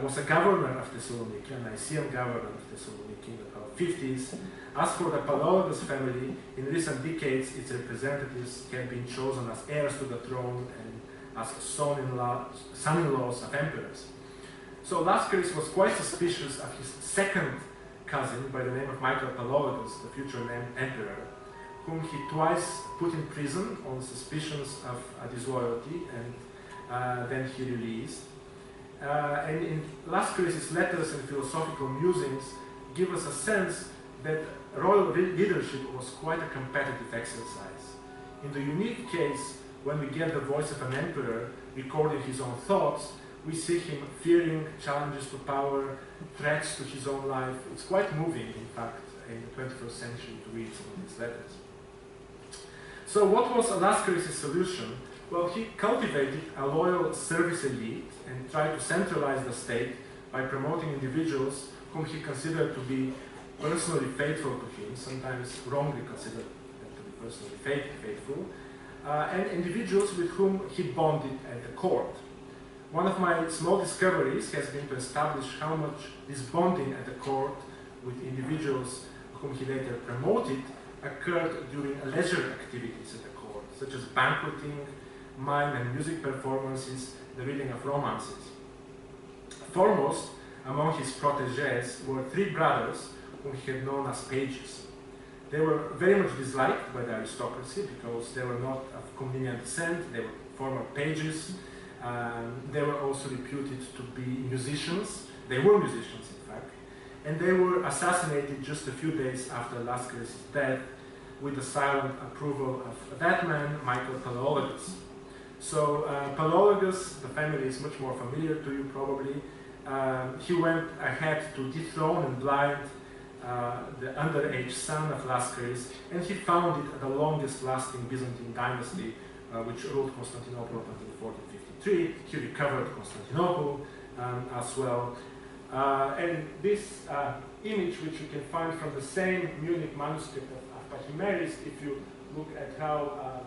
was a governor of Thessaloniki, a Nicaean governor of Thessaloniki in the 50s. As for the Paleologos family, in recent decades, its representatives have been chosen as heirs to the throne and as son-in-laws of emperors. So Laskaris was quite suspicious of his second cousin by the name of Michael Paleologos, the future named emperor, whom he twice put in prison on suspicions of disloyalty, and then he released. And in Laskaris' letters and philosophical musings give us a sense that royal leadership was quite a competitive exercise. In the unique case, when we get the voice of an emperor recording his own thoughts, we see him fearing challenges to power, threats to his own life. It's quite moving, in fact, in the 21st century to read some of these letters. So what was Laskaris' solution? Well, he cultivated a loyal service elite and tried to centralize the state by promoting individuals whom he considered to be personally faithful to him, sometimes wrongly considered to be personally faithful, and individuals with whom he bonded at the court. One of my small discoveries has been to establish how much this bonding at the court with individuals whom he later promoted occurred during leisure activities at the court, such as banqueting, mime and music performances, the reading of romances. Foremost among his protégés were three brothers whom he had known as pages. They were very much disliked by the aristocracy because they were not of convenient descent, they were former pages. They were also reputed to be musicians. They were musicians, in fact. And they were assassinated just a few days after Laskaris' death with the silent approval of that man, Michael Palaeologus. So Palaeologus, the family is much more familiar to you probably. He went ahead to dethrone and blind the underage son of Laskaris, and he founded the longest-lasting Byzantine dynasty, which ruled Constantinople up until 1453. He recovered Constantinople as well. And this image, which you can find from the same Munich manuscript of Pachymeris, if you look at how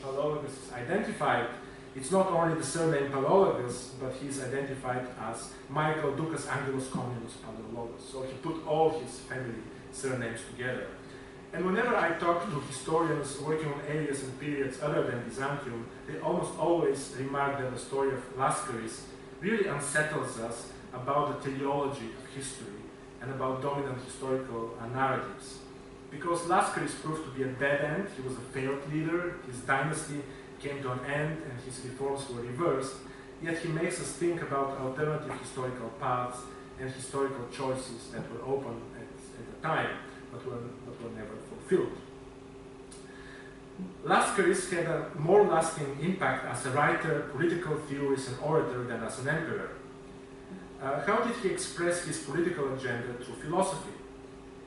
Palaeologus is identified, it's not only the surname Palaeologus, but he's identified as Michael Ducas Angelus Comnenus Palaeologus. So he put all his family surnames together. And whenever I talk to historians working on areas and periods other than Byzantium, they almost always remark that the story of Laskaris really unsettles us about the teleology of history and about dominant historical narratives. Because Laskaris proved to be a dead end, he was a failed leader, his dynasty came to an end and his reforms were reversed, yet he makes us think about alternative historical paths and historical choices that were open at the time, but were never fulfilled. Laskaris had a more lasting impact as a writer, political theorist, and orator than as an emperor. How did he express his political agenda through philosophy?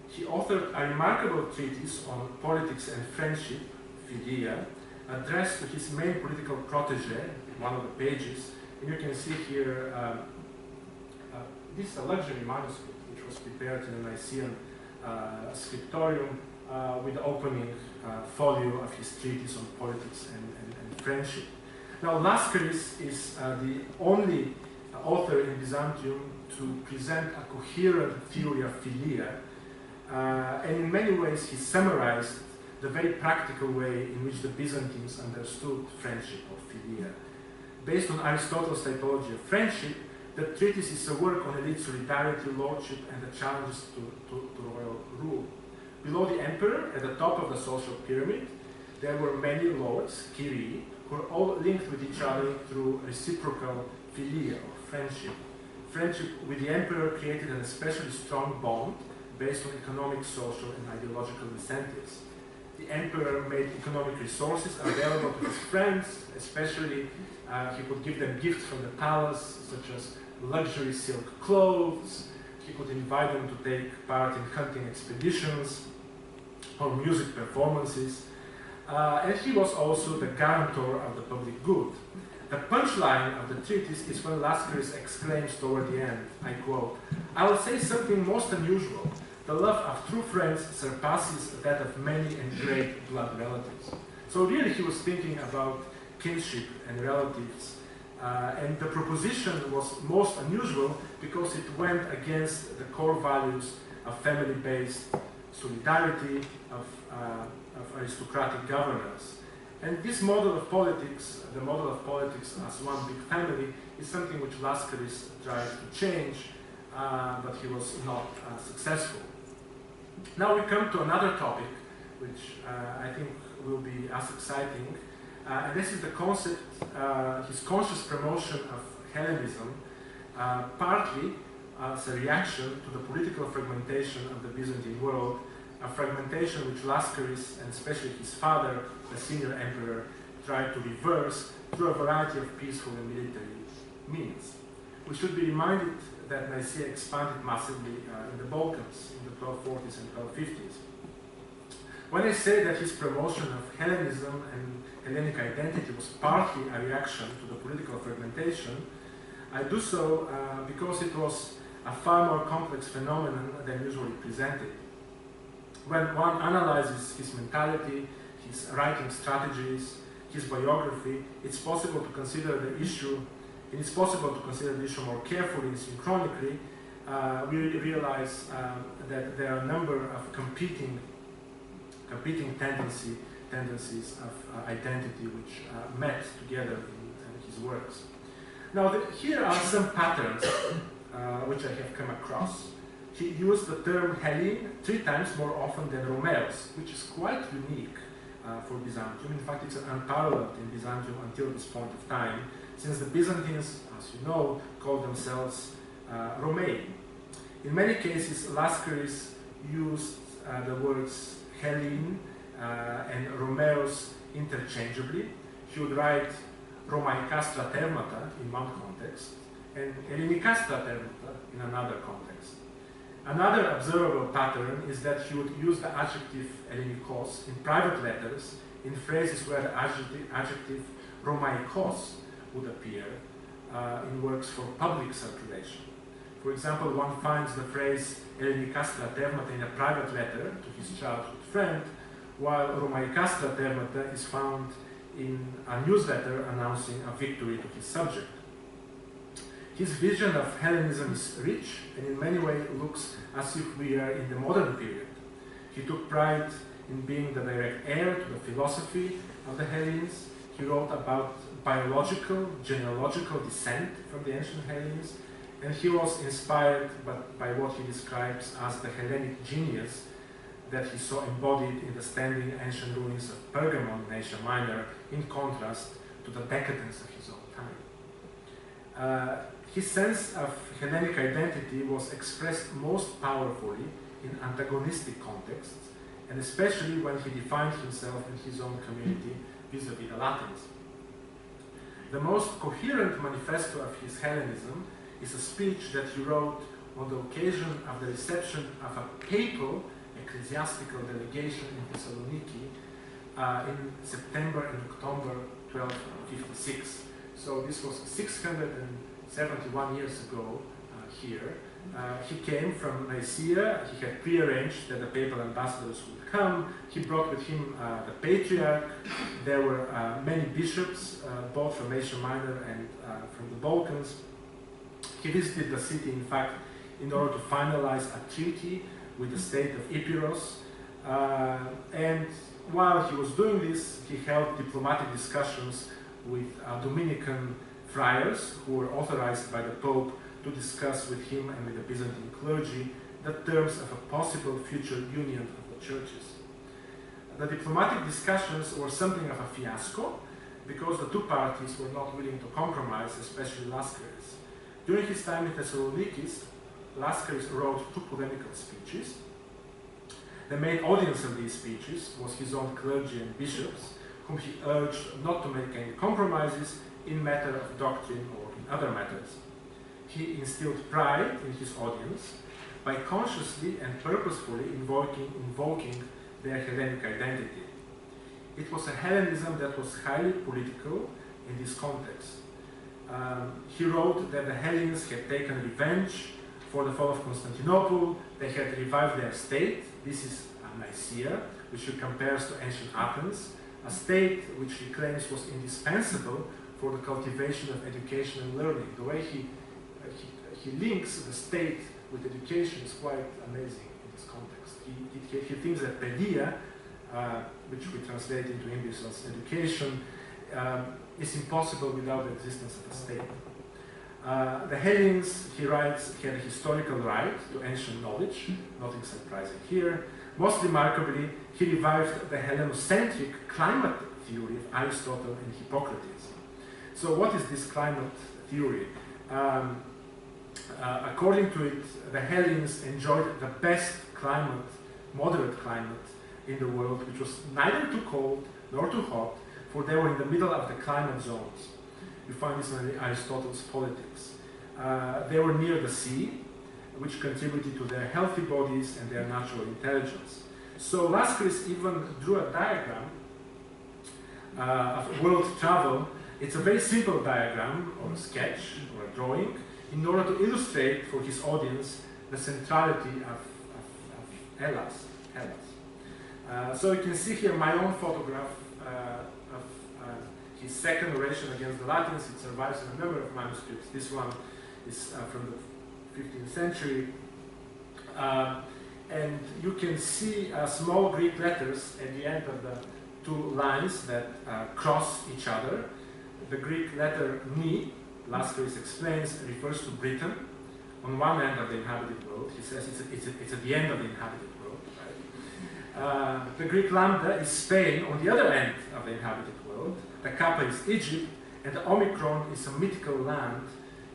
He authored a remarkable treatise on politics and friendship, Philia, addressed to his main political protege, one of the pages. And you can see here, this is a luxury manuscript which was prepared in the Nicaean scriptorium with the opening folio of his treatise on politics and friendship. Now, Laskaris is the only author in Byzantium to present a coherent theory of philia, and in many ways he summarized the very practical way in which the Byzantines understood friendship or philia. Based on Aristotle's typology of friendship, the treatise is a work on elite solidarity, lordship, and the challenges to royal rule. Below the emperor, at the top of the social pyramid, there were many lords, Kyrii, who were all linked with each other through reciprocal philia or friendship. Friendship with the emperor created an especially strong bond based on economic, social, and ideological incentives. The emperor made economic resources available to his friends, especially he could give them gifts from the palace, such as luxury silk clothes. He could invite them to take part in hunting expeditions or music performances. And he was also the guarantor of the public good. The punchline of the treatise is when Laskaris exclaims toward the end, I quote, "I will say something most unusual. The love of true friends surpasses that of many and great blood relatives." So really he was thinking about kinship and relatives. And the proposition was most unusual because it went against the core values of family-based solidarity, of aristocratic governance. And this model of politics, the model of politics as one big family, is something which Laskaris tried to change, but he was not successful. Now we come to another topic, which I think will be as exciting, and this is the concept, his conscious promotion of Hellenism, partly as a reaction to the political fragmentation of the Byzantine world a fragmentation which Laskaris, and especially his father, the senior emperor, tried to reverse through a variety of peaceful and military means. We should be reminded that Nicaea expanded massively in the Balkans in the 1240s and 1250s. When I say that his promotion of Hellenism and Hellenic identity was partly a reaction to the political fragmentation, I do so because it was a far more complex phenomenon than usually presented. When one analyzes his mentality, his writing strategies, his biography, it's possible to consider the issue more carefully and synchronically. We realize that there are a number of competing tendencies of identity which met together in his works. Now, here are some patterns which I have come across. He used the term Hellene 3 times more often than Romeos, which is quite unique for Byzantium. In fact, it's unparalleled in Byzantium until this point of time, since the Byzantines, as you know, called themselves Romei. In many cases, Laskaris used the words Hellene and Romeos interchangeably. He would write Romaika stratermata in one context and Hellenica stratermata in another context. Another observable pattern is that he would use the adjective Hellenikos in private letters in phrases where the adjective Romaikos would appear in works for public circulation. For example, one finds the phrase Hellenica stratermata in a private letter to his childhood friend, while Romaika stratermata is found in a newsletter announcing a victory to his subject. His vision of Hellenism is rich and in many ways looks as if we are in the modern period. He took pride in being the direct heir to the philosophy of the Hellenes. He wrote about biological, genealogical descent from the ancient Hellenes, and he was inspired by what he describes as the Hellenic genius that he saw embodied in the standing ancient ruins of Pergamon in Asia Minor, in contrast to the decadence of his own time. His sense of Hellenic identity was expressed most powerfully in antagonistic contexts, and especially when he defined himself and his own community vis-à-vis the Latins. The most coherent manifesto of his Hellenism is a speech that he wrote on the occasion of the reception of a papal ecclesiastical delegation in Thessaloniki in September and October 1256. So this was 671 years ago here. He came from Nicaea. He had prearranged that the papal ambassadors would come. He brought with him the patriarch. There were many bishops, both from Asia Minor and from the Balkans. He visited the city, in fact, in order to finalize a treaty with the state of Epirus. And while he was doing this, he held diplomatic discussions with Dominican friars who were authorized by the Pope to discuss with him and with the Byzantine clergy the terms of a possible future union of the churches. The diplomatic discussions were something of a fiasco because the two parties were not willing to compromise, especially Laskaris. During his time in Thessaloniki, Laskaris wrote 2 polemical speeches. The main audience of these speeches was his own clergy and bishops, whom he urged not to make any compromises in matter of doctrine or in other matters. He instilled pride in his audience by consciously and purposefully invoking their Hellenic identity. It was a Hellenism that was highly political in this context. He wrote that the Hellenes had taken revenge for the fall of Constantinople. They had revived their state. This is Nicaea, which he compares to ancient Athens, a state which he claims was indispensable for the cultivation of education and learning. The way he links the state with education is quite amazing in this context. He thinks that pedia, which we translate into English as education, is impossible without the existence of a state. The Hellenes, he writes, had a historical right to ancient knowledge, nothing surprising here. Most remarkably, he revived the Hellenocentric climate theory of Aristotle and Hippocrates. So what is this climate theory? According to it, the Hellenes enjoyed the best climate moderate climate in the world, which was neither too cold nor too hot, for they were in the middle of the climate zones. You find this in Aristotle's Politics. They were near the sea, which contributed to their healthy bodies and their natural intelligence. So Laskaris even drew a diagram of world travel. It's a very simple diagram, or a sketch, or a drawing, in order to illustrate for his audience the centrality of Hellas. So you can see here my own photograph of his second oration against the Latins. It survives in a number of manuscripts. This one is from the 15th century. And you can see small Greek letters at the end of the two lines that cross each other. The Greek letter ni, Laskaris explains, refers to Britain on one end of the inhabited world. He says it's at the end of the inhabited world. Right? The Greek lambda is Spain on the other end of the inhabited world. The kappa is Egypt, and the Omicron is a mythical land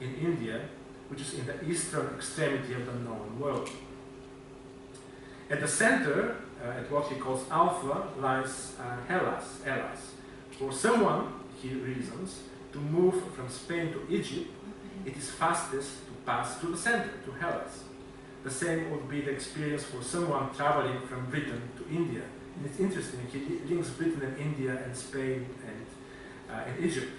in India, which is in the eastern extremity of the known world. At the center, at what he calls Alpha, lies Hellas. For someone, he reasons, to move from Spain to Egypt, it is fastest to pass through the center, to Hellas. The same would be the experience for someone traveling from Britain to India. And it's interesting, he links Britain and India and Spain and Egypt.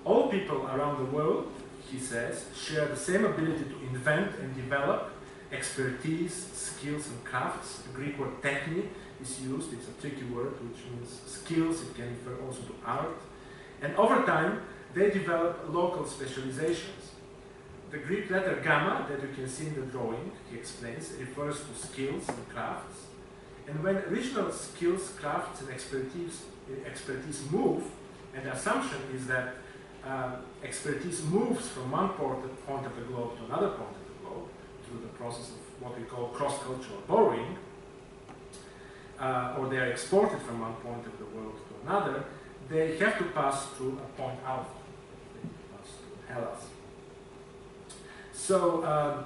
All people around the world, he says, share the same ability to invent and develop expertise, skills, and crafts. The Greek word techni is used. It's a tricky word which means skills. It can refer also to art. And over time, they develop local specializations. The Greek letter gamma that you can see in the drawing, he explains, refers to skills and crafts. And when regional skills, crafts, and expertise move, and the assumption is that expertise moves from one point of the globe to another point of the globe through the process of what we call cross-cultural borrowing, or they are exported from one point of the world to another, they have to pass through a point alpha. They pass through Hellas. So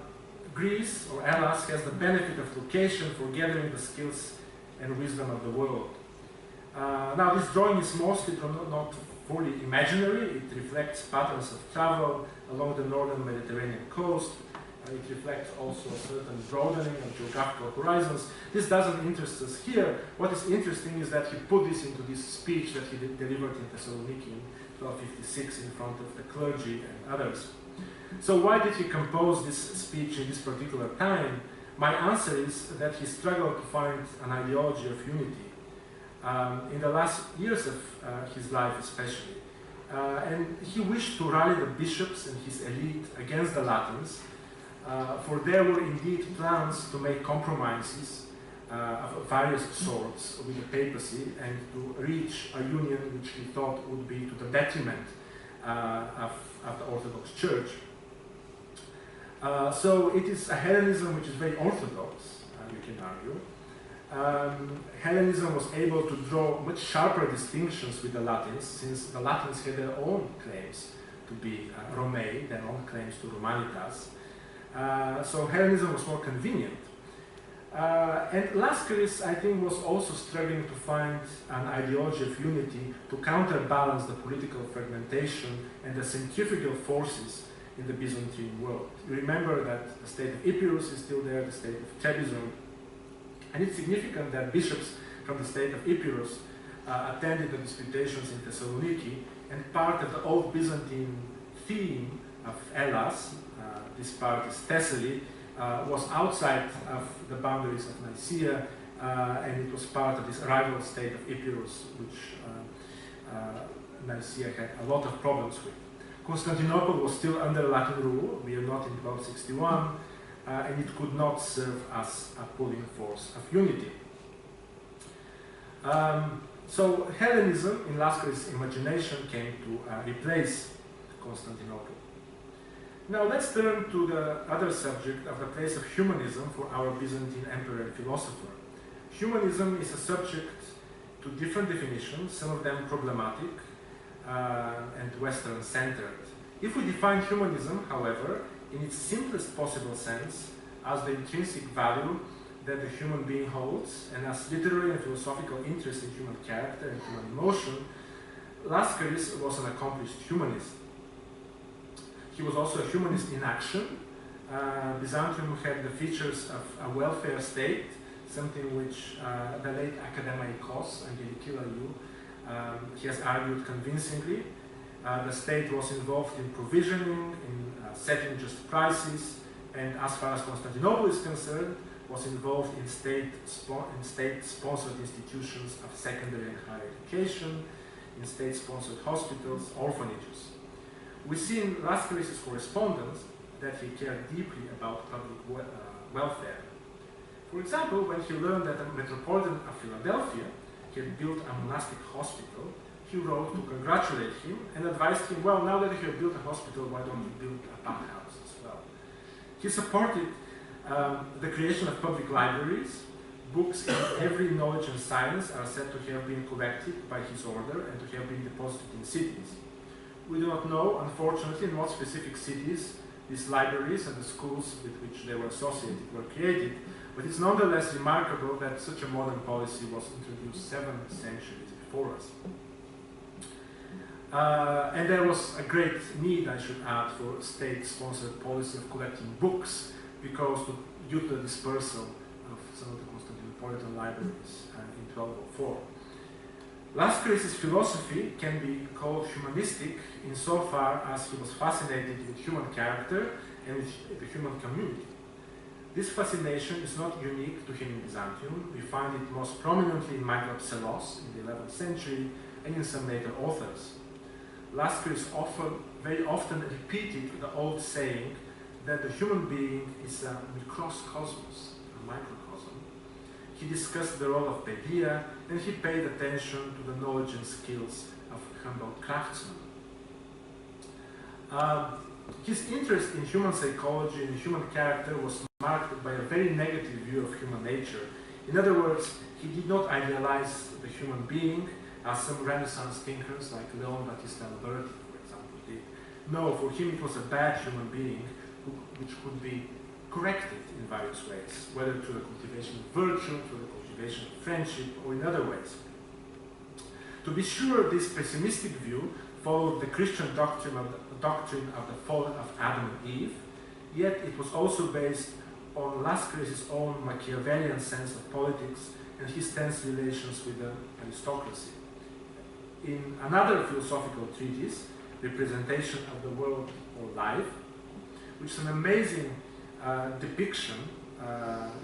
Greece, or Hellas, has the benefit of location for gathering the skills and wisdom of the world. Now, this drawing is mostly not fully imaginary. It reflects patterns of travel along the northern Mediterranean coast. It reflects also a certain broadening of geographical horizons. This doesn't interest us here. What is interesting is that he put this into this speech that he delivered in Thessaloniki in 1256 in front of the clergy and others. So why did he compose this speech in this particular time? My answer is that he struggled to find an ideology of unity. In the last years of his life especially. And he wished to rally the bishops and his elite against the Latins, for there were indeed plans to make compromises of various sorts with the papacy and to reach a union which he thought would be to the detriment of the Orthodox Church. So it is a Hellenism which is very orthodox, you can argue. Hellenism was able to draw much sharper distinctions with the Latins, since the Latins had their own claims to be Romei, their own claims to Romanitas. So Hellenism was more convenient. And Laskaris, I think, was also struggling to find an ideology of unity to counterbalance the political fragmentation and the centrifugal forces in the Byzantine world. You remember that the state of Epirus is still there, the state of Trebizond. And it's significant that bishops from the state of Epirus attended the disputations in Thessaloniki, and part of the old Byzantine theme of Hellas, this part is Thessaly, was outside of the boundaries of Nicaea, and it was part of this rival state of Epirus, which Nicaea had a lot of problems with. Constantinople was still under Latin rule. We are not in 1261. And it could not serve as a pulling force of unity. So Hellenism, in Laskaris' imagination, came to replace Constantinople. Now let's turn to the other subject of the place of humanism for our Byzantine emperor and philosopher. Humanism is a subject to different definitions, some of them problematic and Western-centered. If we define humanism, however, in its simplest possible sense, as the intrinsic value that the human being holds, and as literary and philosophical interest in human character and human emotion, Laskaris was an accomplished humanist. He was also a humanist in action. Byzantium had the features of a welfare state, something which the late academicos, Angelikilaiou, he has argued convincingly. The state was involved in provisioning, in setting just prices, and as far as Constantinople is concerned, was involved in state-sponsored institutions of secondary and higher education, in state-sponsored hospitals, orphanages. We see in Laskaris' correspondence that he cared deeply about public welfare. For example, when he learned that the Metropolitan of Philadelphia had built a monastic hospital, he wrote to congratulate him and advised him, well, now that you have built a hospital, why don't you build a bathhouse as well? He supported the creation of public libraries. Books in every knowledge and science are said to have been collected by his order and to have been deposited in cities. We do not know, unfortunately, in what specific cities these libraries and the schools with which they were associated were created, but it's nonetheless remarkable that such a modern policy was introduced 7 centuries before us. And there was a great need, I should add, for state-sponsored policy of collecting books, because due to the dispersal of some of the Constantinopolitan libraries in 1204. Laskaris' philosophy can be called humanistic insofar as he was fascinated with human character and with the human community. This fascination is not unique to him in Byzantium. We find it most prominently in Michael Psellos in the 11th century and in some later authors. Laskaris very often repeated the old saying that the human being is a microcosmos, a microcosm. He discussed the role of paedia, and he paid attention to the knowledge and skills of humble craftsmen. His interest in human psychology and human character was marked by a very negative view of human nature. In other words, he did not idealize the human being as some Renaissance thinkers like Leon Battista Alberti, for example, did. No, for him it was a bad human being which could be corrected in various ways, whether through the cultivation of virtue, through the cultivation of friendship, or in other ways. To be sure, this pessimistic view followed the Christian doctrine of the fall of Adam and Eve, yet it was also based on Laskaris' own Machiavellian sense of politics and his tense relations with the aristocracy. In another philosophical treatise, Representation of the World or Life, which is an amazing depiction,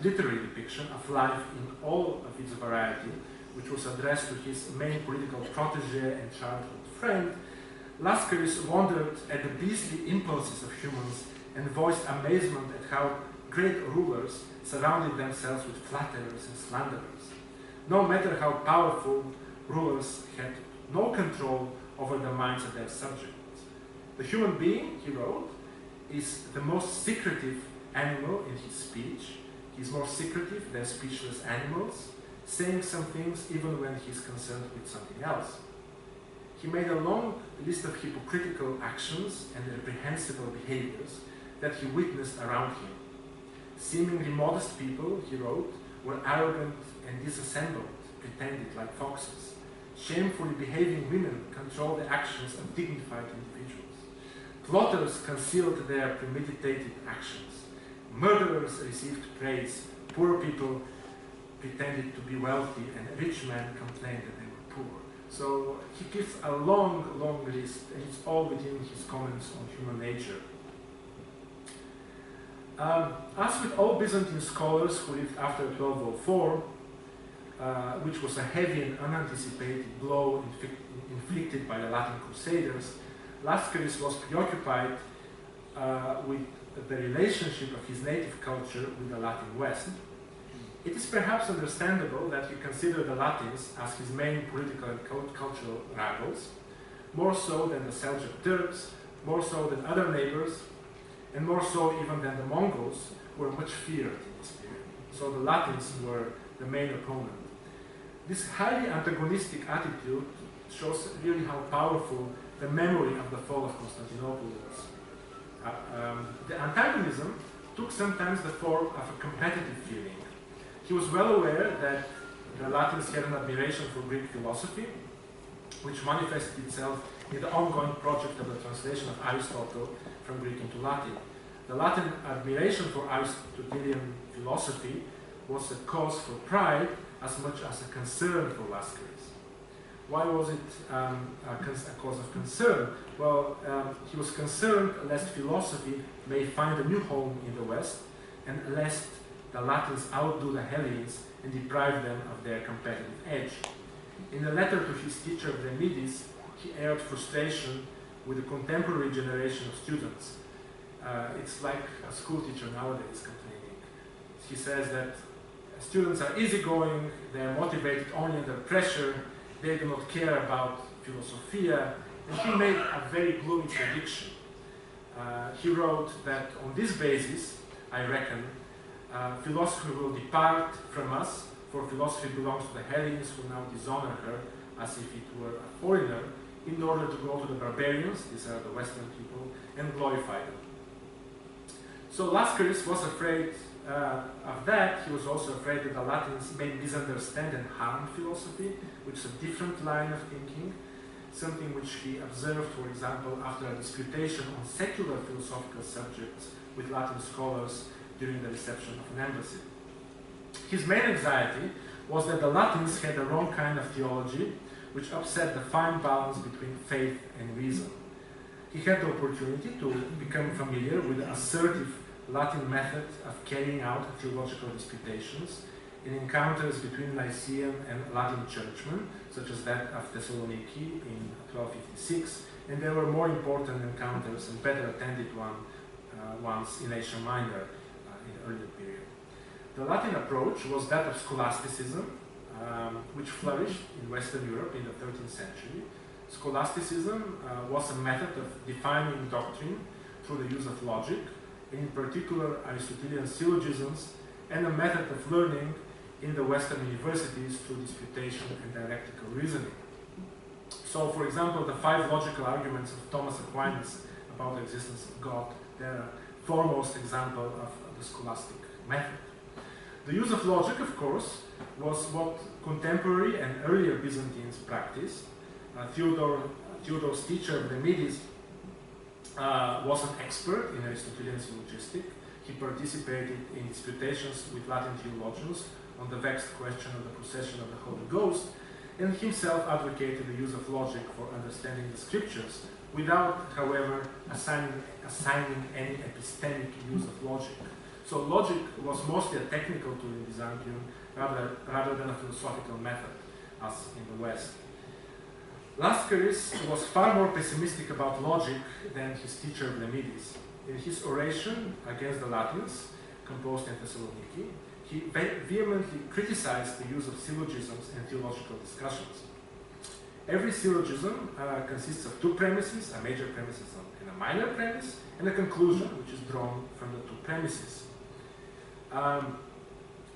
literary depiction of life in all of its variety, which was addressed to his main political protege and childhood friend, Laskaris wondered at the beastly impulses of humans and voiced amazement at how great rulers surrounded themselves with flatterers and slanderers. No matter how powerful, rulers had no control over the minds of their subjects. The human being, he wrote, is the most secretive animal in his speech. He is more secretive than speechless animals, saying some things even when he is concerned with something else. He made a long list of hypocritical actions and reprehensible behaviors that he witnessed around him. Seemingly modest people, he wrote, were arrogant and disassembled, pretended like foxes. Shamefully behaving women controlled the actions of dignified individuals. Plotters concealed their premeditated actions. Murderers received praise. Poor people pretended to be wealthy, and rich men complained that they were poor. So he gives a long, long list, and it's all within his comments on human nature. As with all Byzantine scholars who lived after 1204, which was a heavy and unanticipated blow inflicted by the Latin Crusaders, Laskaris was preoccupied with the relationship of his native culture with the Latin West. It is perhaps understandable that he considered the Latins as his main political and cultural rivals, more so than the Seljuk Turks, more so than other neighbors, and more so even than the Mongols, who were much feared in this period. So the Latins were the main opponent. This highly antagonistic attitude shows really how powerful the memory of the fall of Constantinople was. The antagonism took sometimes the form of a competitive feeling. He was well aware that the Latins had an admiration for Greek philosophy, which manifested itself in the ongoing project of the translation of Aristotle from Greek into Latin. The Latin admiration for Aristotelian philosophy was a cause for pride as much as a concern for Laskaris. Why was it a cause of concern? Well, he was concerned lest philosophy may find a new home in the West, and lest the Latins outdo the Hellenes and deprive them of their competitive edge. In a letter to his teacher Dragoumis, he aired frustration with the contemporary generation of students. It's like a school teacher nowadays complaining. He says that students are easygoing, they are motivated only under pressure, they do not care about philosophia, and he made a very gloomy prediction. He wrote that on this basis, I reckon, philosophy will depart from us, for philosophy belongs to the Hellenes who now dishonor her as if it were a foreigner, in order to go to the barbarians, these are the Western people, and glorify them. So Laskaris was afraid of that. He was also afraid that the Latins may misunderstand and harm philosophy, which is a different line of thinking, something which he observed, for example, after a disputation on secular philosophical subjects with Latin scholars during the reception of an embassy. His main anxiety was that the Latins had the wrong kind of theology, which upset the fine balance between faith and reason. He had the opportunity to become familiar with the assertive Latin method of carrying out theological disputations in encounters between Nicaean and Latin churchmen, such as that of Thessaloniki in 1256, and there were more important encounters and better attended ones in Asia Minor in the earlier period. The Latin approach was that of Scholasticism, which flourished in Western Europe in the 13th century. Scholasticism was a method of defining doctrine through the use of logic, and in particular Aristotelian syllogisms, and a method of learning in the Western universities through disputation and dialectical reasoning. So, for example, the 5 logical arguments of Thomas Aquinas about the existence of God, they're a foremost example of the scholastic method. The use of logic, of course, was what contemporary and earlier Byzantines practiced. Theodore's teacher, Dragoumis, was an expert in Aristotelian syllogistic. He participated in disputations with Latin theologians on the vexed question of the procession of the Holy Ghost, and himself advocated the use of logic for understanding the scriptures, without, however, assigning any epistemic use of logic. So logic was mostly a technical tool in Byzantium rather than a philosophical method, as in the West. Laskaris was far more pessimistic about logic than his teacher Dragoumis. In his oration against the Latins, composed in Thessaloniki, he vehemently criticized the use of syllogisms in theological discussions. Every syllogism consists of 2 premises, a major premise and a minor premise, and a conclusion which is drawn from the 2 premises.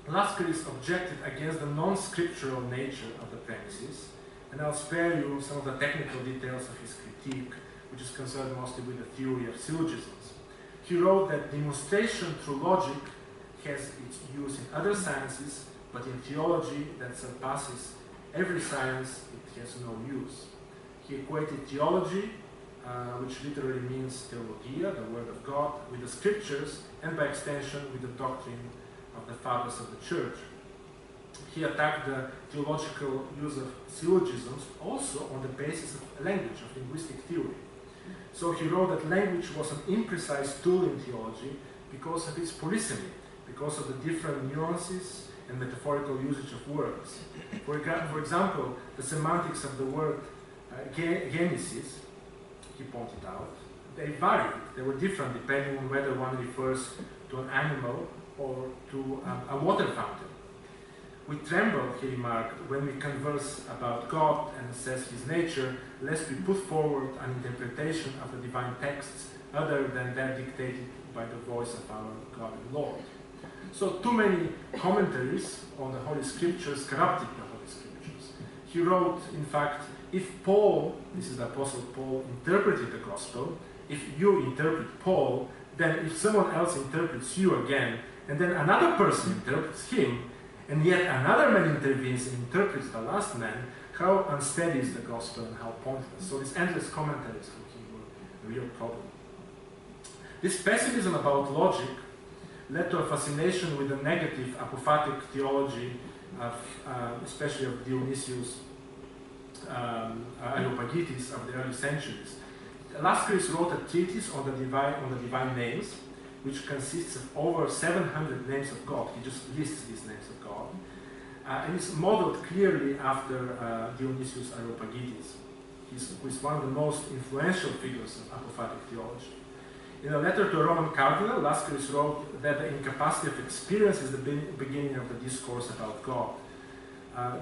Laskaris objected against the non-scriptural nature of the premises, and I'll spare you some of the technical details of his critique, which is concerned mostly with the theory of syllogisms. He wrote that demonstration through logic has its use in other sciences, but in theology that surpasses every science, it has no use. He equated theology, which literally means theologia, the word of God, with the scriptures, and by extension with the doctrine of the fathers of the church. He attacked the theological use of syllogisms also on the basis of language, of linguistic theory. So he wrote that language was an imprecise tool in theology because of its polysemy, because of the different nuances and metaphorical usage of words. For example, the semantics of the word genesis, he pointed out, they varied. They were different depending on whether one refers to an animal or to a water fountain. We tremble, he remarked, when we converse about God and assess his nature, lest we put forward an interpretation of the divine texts other than that dictated by the voice of our God and Lord. So too many commentaries on the Holy Scriptures corrupted the Holy Scriptures. He wrote, in fact, if Paul, this is the Apostle Paul, interpreted the Gospel, if you interpret Paul, then if someone else interprets you again, and then another person interprets him, And yet another man intervenes and interprets the last man. How unsteady is the gospel and how pointless. So these endless commentaries for him were a real problem. This pessimism about logic led to a fascination with the negative apophatic theology of, especially of Dionysius Areopagitis of the early centuries. Laskaris wrote a treatise on the divine names, which consists of over 700 names of God. He just lists these names of God. And is modeled clearly after Dionysius Areopagitis, who is one of the most influential figures of apophatic theology. In a letter to a Roman cardinal, Laskaris wrote that the incapacity of experience is the beginning of the discourse about God.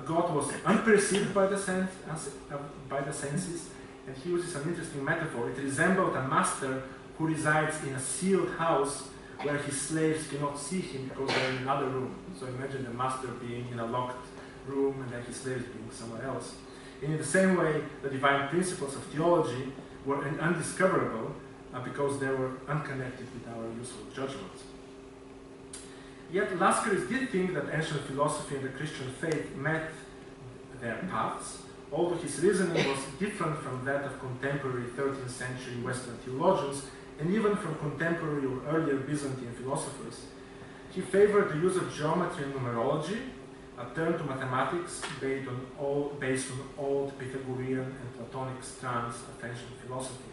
God was unperceived by the senses, and he uses an interesting metaphor. It resembled a master who resides in a sealed house where his slaves cannot see him because they're in another room. So imagine the master being in a locked room and then his slaves being somewhere else. And in the same way, the divine principles of theology were undiscoverable because they were unconnected with our useful judgments. Yet Laskaris did think that ancient philosophy and the Christian faith met their paths, although his reasoning was different from that of contemporary 13th century Western theologians and even from contemporary or earlier Byzantine philosophers. He favored the use of geometry and numerology, a turn to mathematics based on old Pythagorean and Platonic strands of ancient philosophy.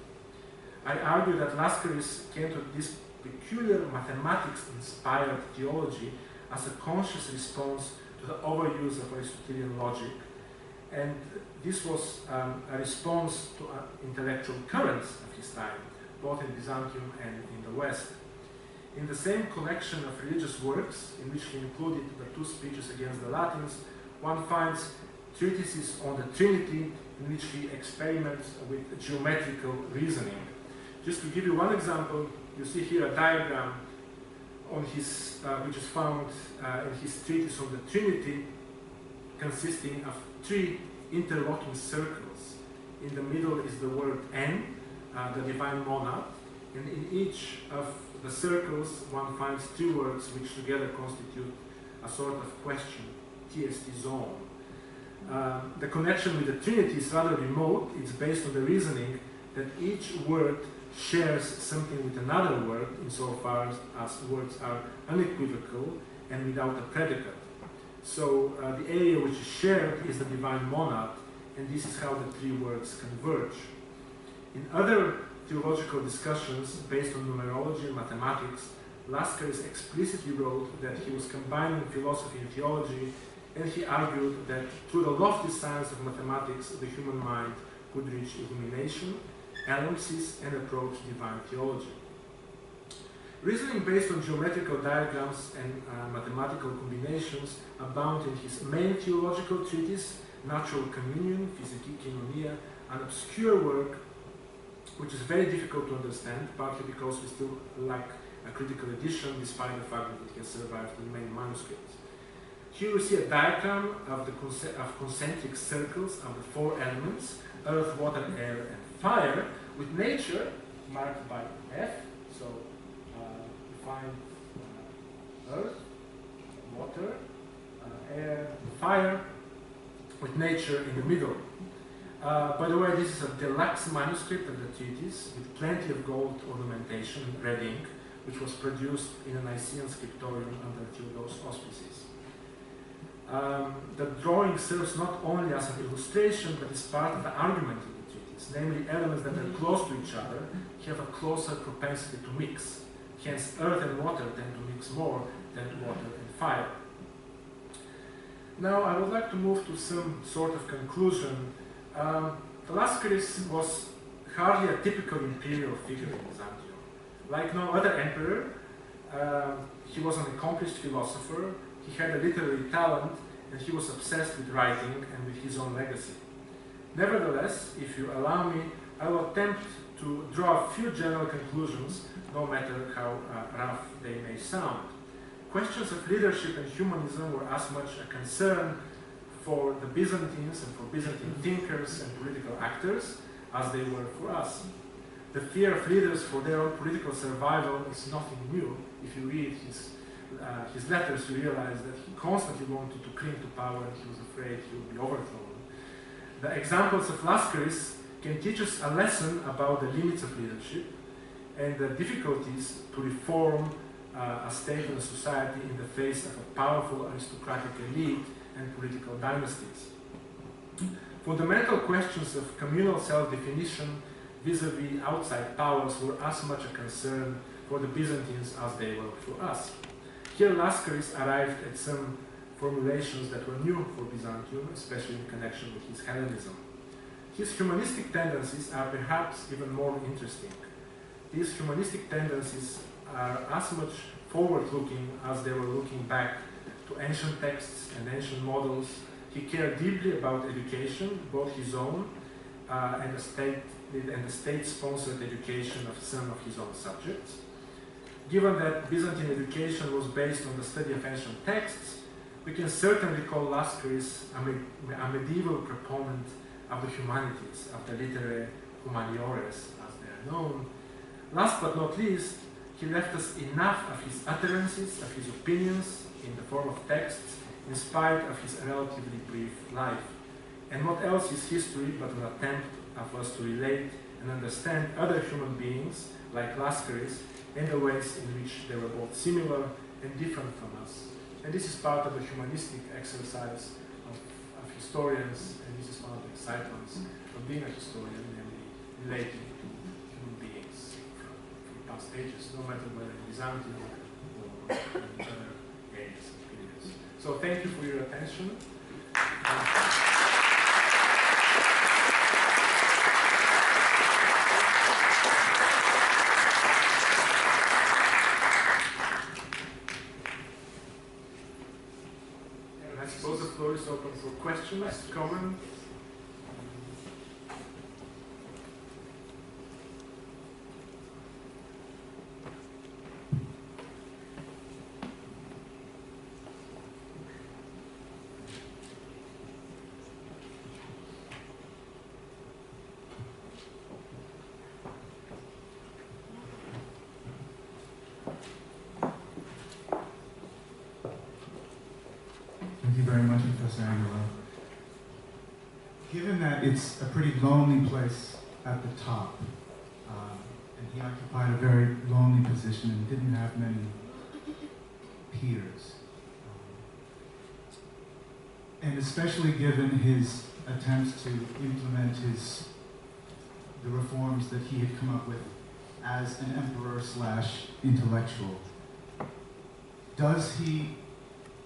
I argue that Laskaris came to this peculiar mathematics-inspired theology as a conscious response to the overuse of Aristotelian logic, and this was a response to intellectual currents of his time, both in Byzantium and in the West. In the same collection of religious works, in which he included the two speeches against the Latins, one finds treatises on the Trinity, in which he experiments with geometrical reasoning. Just to give you one example, you see here a diagram on his, which is found in his treatise on the Trinity, consisting of three interlocking circles. In the middle is the word N, the divine monad, and in each of the circles one finds two words which together constitute a sort of question, TST zone. The connection with the Trinity is rather remote. It's based on the reasoning that each word shares something with another word insofar as words are unequivocal and without a predicate. So the area which is shared is the divine monad, and this is how the three words converge. In other theological discussions based on numerology and mathematics, Laskaris explicitly wrote that he was combining philosophy and theology, and he argued that through the lofty science of mathematics, the human mind could reach illumination, ellipsis, and approach divine theology. Reasoning based on geometrical diagrams and mathematical combinations abound in his main theological treatise, Natural Communion, Physici Koinonia, an obscure work which is very difficult to understand, partly because we still lack a critical edition, despite the fact that it has survived in main manuscripts. Here you see a diagram of concentric circles of the four elements, earth, water, air, and fire, with nature marked by F. So we find earth, water, air, fire, with nature in the middle. By the way, this is a deluxe manuscript of the treatise with plenty of gold ornamentation, red ink, which was produced in a Nicaean scriptorium under Theodore's auspices. The drawing serves not only as an illustration, but is part of the argument of the treatise, namely elements that are close to each other have a closer propensity to mix. Hence, earth and water tend to mix more than water and fire. Now, I would like to move to some sort of conclusion. Laskaris was hardly a typical imperial figure in Byzantium. Like no other emperor, he was an accomplished philosopher, he had a literary talent, and he was obsessed with writing and with his own legacy. Nevertheless, if you allow me, I will attempt to draw a few general conclusions, no matter how rough they may sound. Questions of leadership and humanism were as much a concern for the Byzantines and for Byzantine thinkers and political actors as they were for us. The fear of leaders for their own political survival is nothing new. If you read his his letters, you realize that he constantly wanted to cling to power and he was afraid he would be overthrown. The examples of Laskaris can teach us a lesson about the limits of leadership and the difficulties to reform a state and a society in the face of a powerful aristocratic elite and political dynasties. Fundamental questions of communal self-definition vis-a-vis outside powers were as much a concern for the Byzantines as they were for us. Here Laskaris arrived at some formulations that were new for Byzantium, especially in connection with his Hellenism. His humanistic tendencies are perhaps even more interesting. These humanistic tendencies are as much forward-looking as they were looking back to ancient texts and ancient models. He cared deeply about education, both his own and the state-sponsored education of some of his own subjects. Given that Byzantine education was based on the study of ancient texts, we can certainly call Laskaris a medieval proponent of the humanities, of the literae humaniores, as they are known. Last but not least, he left us enough of his utterances, of his opinions, in the form of texts, in spite of his relatively brief life. And what else is history but an attempt of us to relate and understand other human beings, like Laskaris, and the ways in which they were both similar and different from us. And this is part of the humanistic exercise of historians, and this is one of the excitements of being a historian, namely relating to human beings from past ages, no matter whether in Byzantium or in other ages and periods. So thank you for your attention. I suppose the floor is open for questions, comments. Thank you very much, Professor Angelov. Given that it's a pretty lonely place at the top, and he occupied a very lonely position and didn't have many peers, and especially given his attempts to implement the reforms that he had come up with as an emperor/intellectual, does he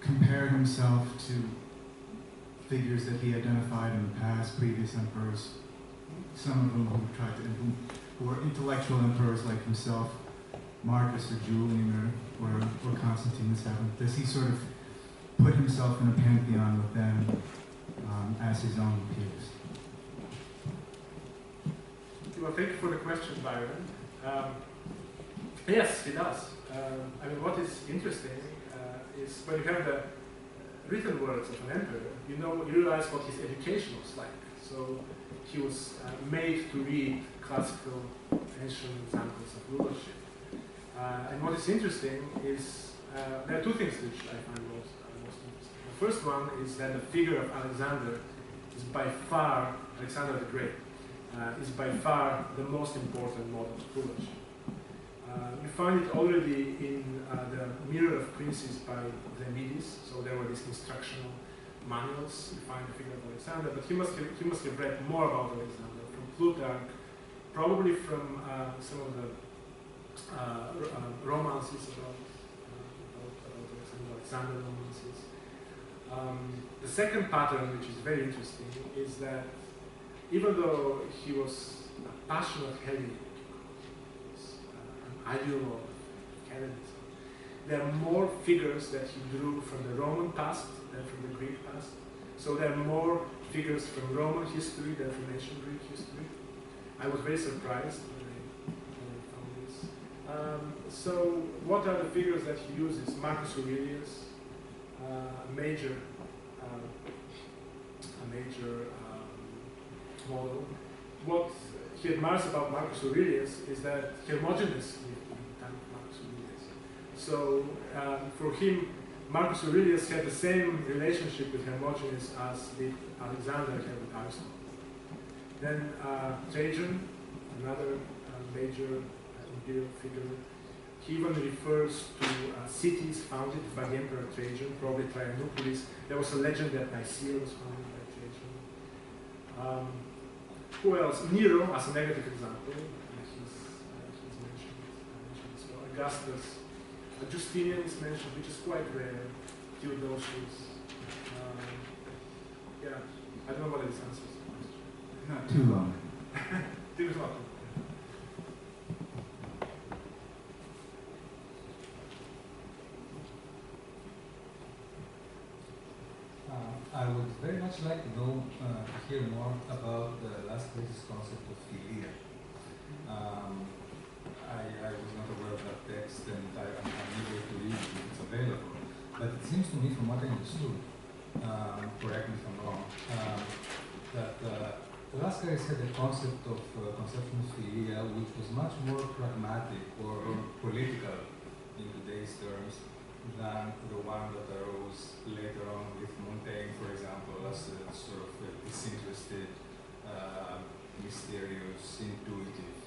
compare himself to figures that he identified in the past, previous emperors, some of them who were intellectual emperors like himself, Marcus or Julian or Constantine VII? Does he sort of put himself in a pantheon with them as his own peers? Well, thank you for the question, Byron. Yes, he does. I mean, what is interesting is when you have the written words of an emperor, you realize what his education was like. So he was made to read classical ancient examples of rulership. And what is interesting is there are two things which I find most interesting. The first one is that the figure of Alexander is by far, Alexander the Great, is by far the most important model of rulership. You find it already in the Mirror of Princes by Dragoumis. So there were these instructional manuals. You find the figure of Alexander, but he must have read more about Alexander from Plutarch, probably from some of the romances about Alexander romances. The second pattern, which is very interesting, is that even though he was a passionate Hellenist, ideal of Hellenism, there are more figures that he drew from the Roman past than from the Greek past. So there are more figures from Roman history than from ancient Greek history. I was very surprised when I found this. So what are the figures that he uses? Marcus Aurelius, a major model. What he admires about Marcus Aurelius is that he homogeneously lived in the time of Marcus Aurelius. So for him, Marcus Aurelius had the same relationship with Hermogenes as did Alexander had with Aristotle. Then Trajan, another major imperial figure, he even refers to cities founded by the Emperor Trajan, probably Traianopolis. There was a legend that Nicaea was founded by Trajan. Who else? Nero, as a negative example, he's mentioned as well. Augustus. Justinian is mentioned, which is quite rare. Theodosius. Yeah, I don't know whether this answers the question. Not too long. Too long. I would very much like to know, hear more about the Laskaris' concept of philia. I was not aware of that text, and I'm eager to read it if it's available. But it seems to me, from what I understood, correct me if I'm wrong, that the Laskaris had a concept of conception of philia which was much more pragmatic or political in today's terms than the one that arose later on with Montaigne, for example, as a sort of disinterested, mysterious, intuitive,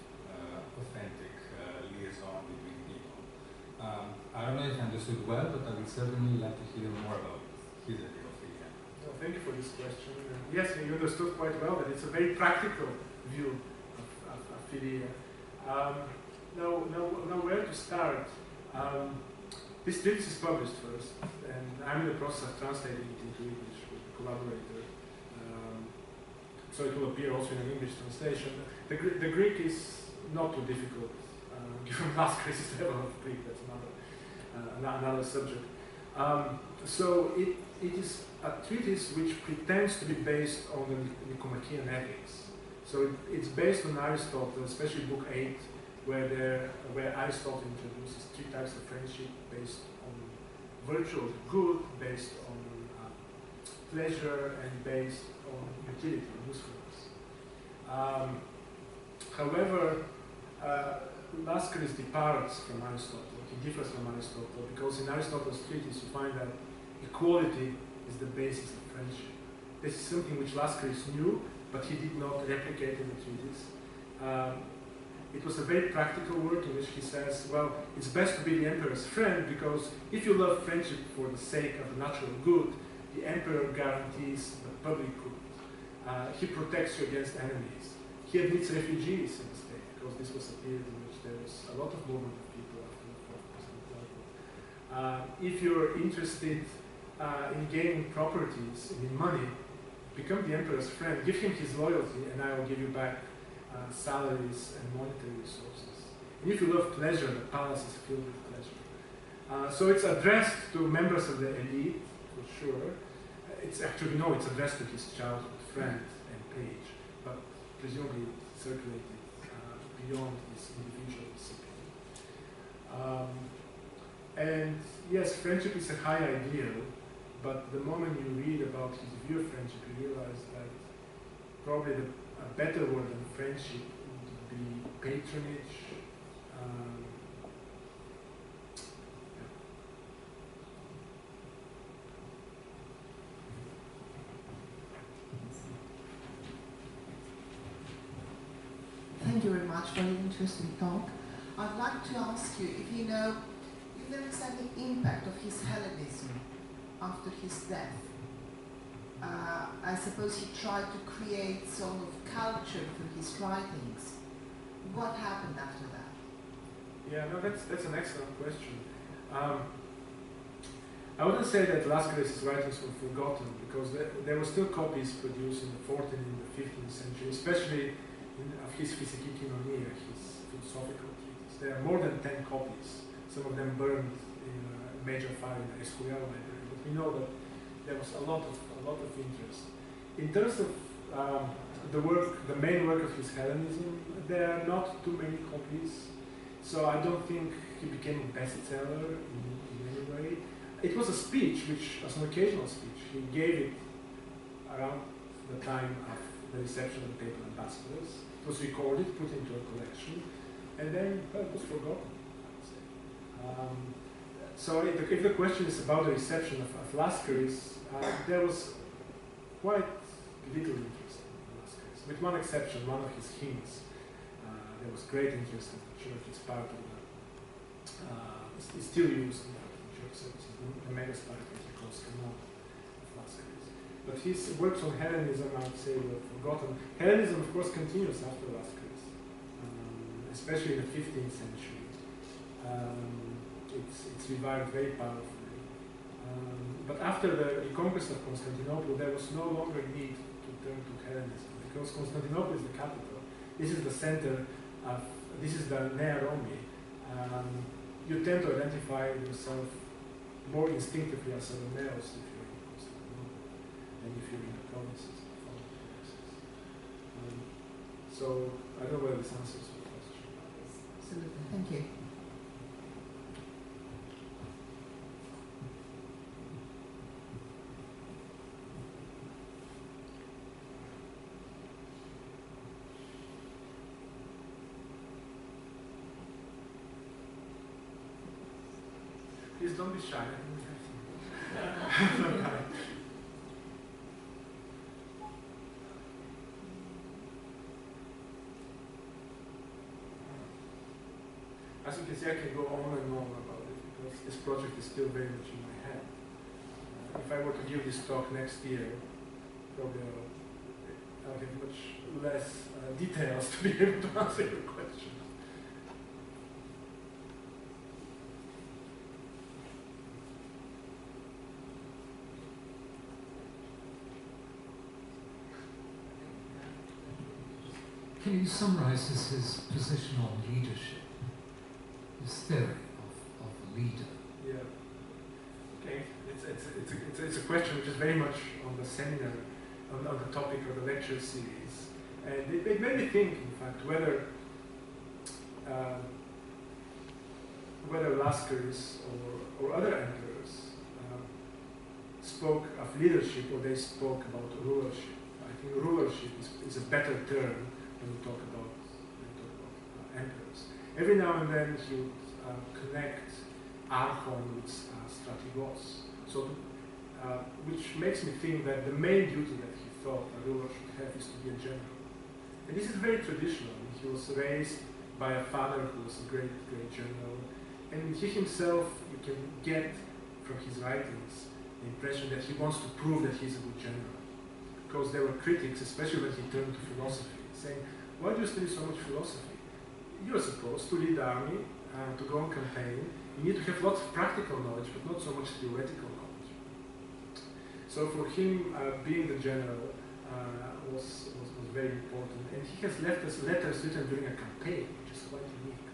authentic liaison between people. I don't know if I understood well, but I would certainly like to hear more about his idea of philia. Well, thank you for this question. Yes, you understood quite well that it's a very practical view of philia. Now, where to start? This treatise is published first, and I'm in the process of translating it into English with a collaborator. So it will appear also in an English translation. The Greek is not too difficult, given Laskaris' level of Greek. That's another subject. So it is a treatise which pretends to be based on the Nicomachean ethics. So it's based on Aristotle, especially Book 8, where Aristotle introduces 3 types of friendship based on virtue of good, based on pleasure, and based on utility, usefulness. However, Laskaris departs from Aristotle. He differs from Aristotle because in Aristotle's treatise you find that equality is the basis of friendship. This is something which Laskaris knew, but he did not replicate in the treatise. It was a very practical work in which he says, well, it's best to be the emperor's friend because if you love friendship for the sake of the natural good, the emperor guarantees the public good. He protects you against enemies. He admits refugees in the state because this was a period in which there was a lot of movement of people after the 4th Constantinople. If you're interested in gaining properties and in money, become the emperor's friend, give him his loyalty, and I will give you back salaries and monetary resources. And if you love pleasure, the palace is filled with pleasure. So it's addressed to members of the elite, for sure. It's actually, no, it's addressed to his childhood friend and page, but presumably circulated beyond his individual recipient. And yes, friendship is a high ideal, but the moment you read about his view of friendship, you realize that probably a better word than friendship would be patronage. Thank you very much for an interesting talk. I'd like to ask you if you know if there is any impact of his Hellenism after his death. I suppose he tried to create sort of culture through his writings. What happened after that? Yeah, no, that's an excellent question. I wouldn't say that Laskaris' writings were forgotten because there were still copies produced in the 14th and the 15th century, especially of his Physikikononia, his philosophical treatise. There are more than 10 copies, some of them burned in a major fire in the Escorial library, but we know that there was a lot of interest. In terms of the main work of his Hellenism, there are not too many copies, so I don't think he became a bestseller in any way. It was a speech, which was an occasional speech. He gave it around the time of the reception of the papal ambassadors. It was recorded, put into a collection, and then it was forgotten, I would say. So if the question is about the reception of Laskaris, there was quite little interest in Laskaris, with one exception, one of his hymns. There was great interest in the church. It's part of the, it's still used in church services, the megaspire that he calls Canon of Laskaris. But his works on Hellenism, I would say, were forgotten. Hellenism, of course, continues after Laskaris, especially in the 15th century. It's revived very powerfully. But after the reconquest of Constantinople, there was no longer need to turn to Hellenism, because Constantinople is the capital. This is the center of, this is the Nea Romi. You tend to identify yourself more instinctively as a Romeos if you're in Constantinople than if you're in the provinces. So I don't know whether this answers your question. Absolutely, thank you. Please don't be shy. I think we have some. As you can see, I can go on and on about it because this project is still very much in my head. If I were to give this talk next year, probably I'll have much less details to be able to answer your question. Can you summarize his position on leadership, his theory of a leader? Yeah. Okay. It's a question which is very much on the seminar, on the topic of the lecture series, and it made me think, in fact, whether Laskaris or other emperors spoke of leadership or they spoke about rulership. I think rulership is a better term when we talk about emperors. Every now and then he would connect archon with strategos, so which makes me think that the main duty that he thought a ruler should have is to be a general. And this is very traditional. He was raised by a father who was a great general, and he himself, you can get from his writings the impression that he wants to prove that he's a good general. Because there were critics, especially when he turned to philosophy, saying, why do you study so much philosophy? You are supposed to lead the army, to go on campaign. You need to have lots of practical knowledge, but not so much theoretical knowledge. So for him, being the general was very important. And he has left us letters written during a campaign, which is quite unique.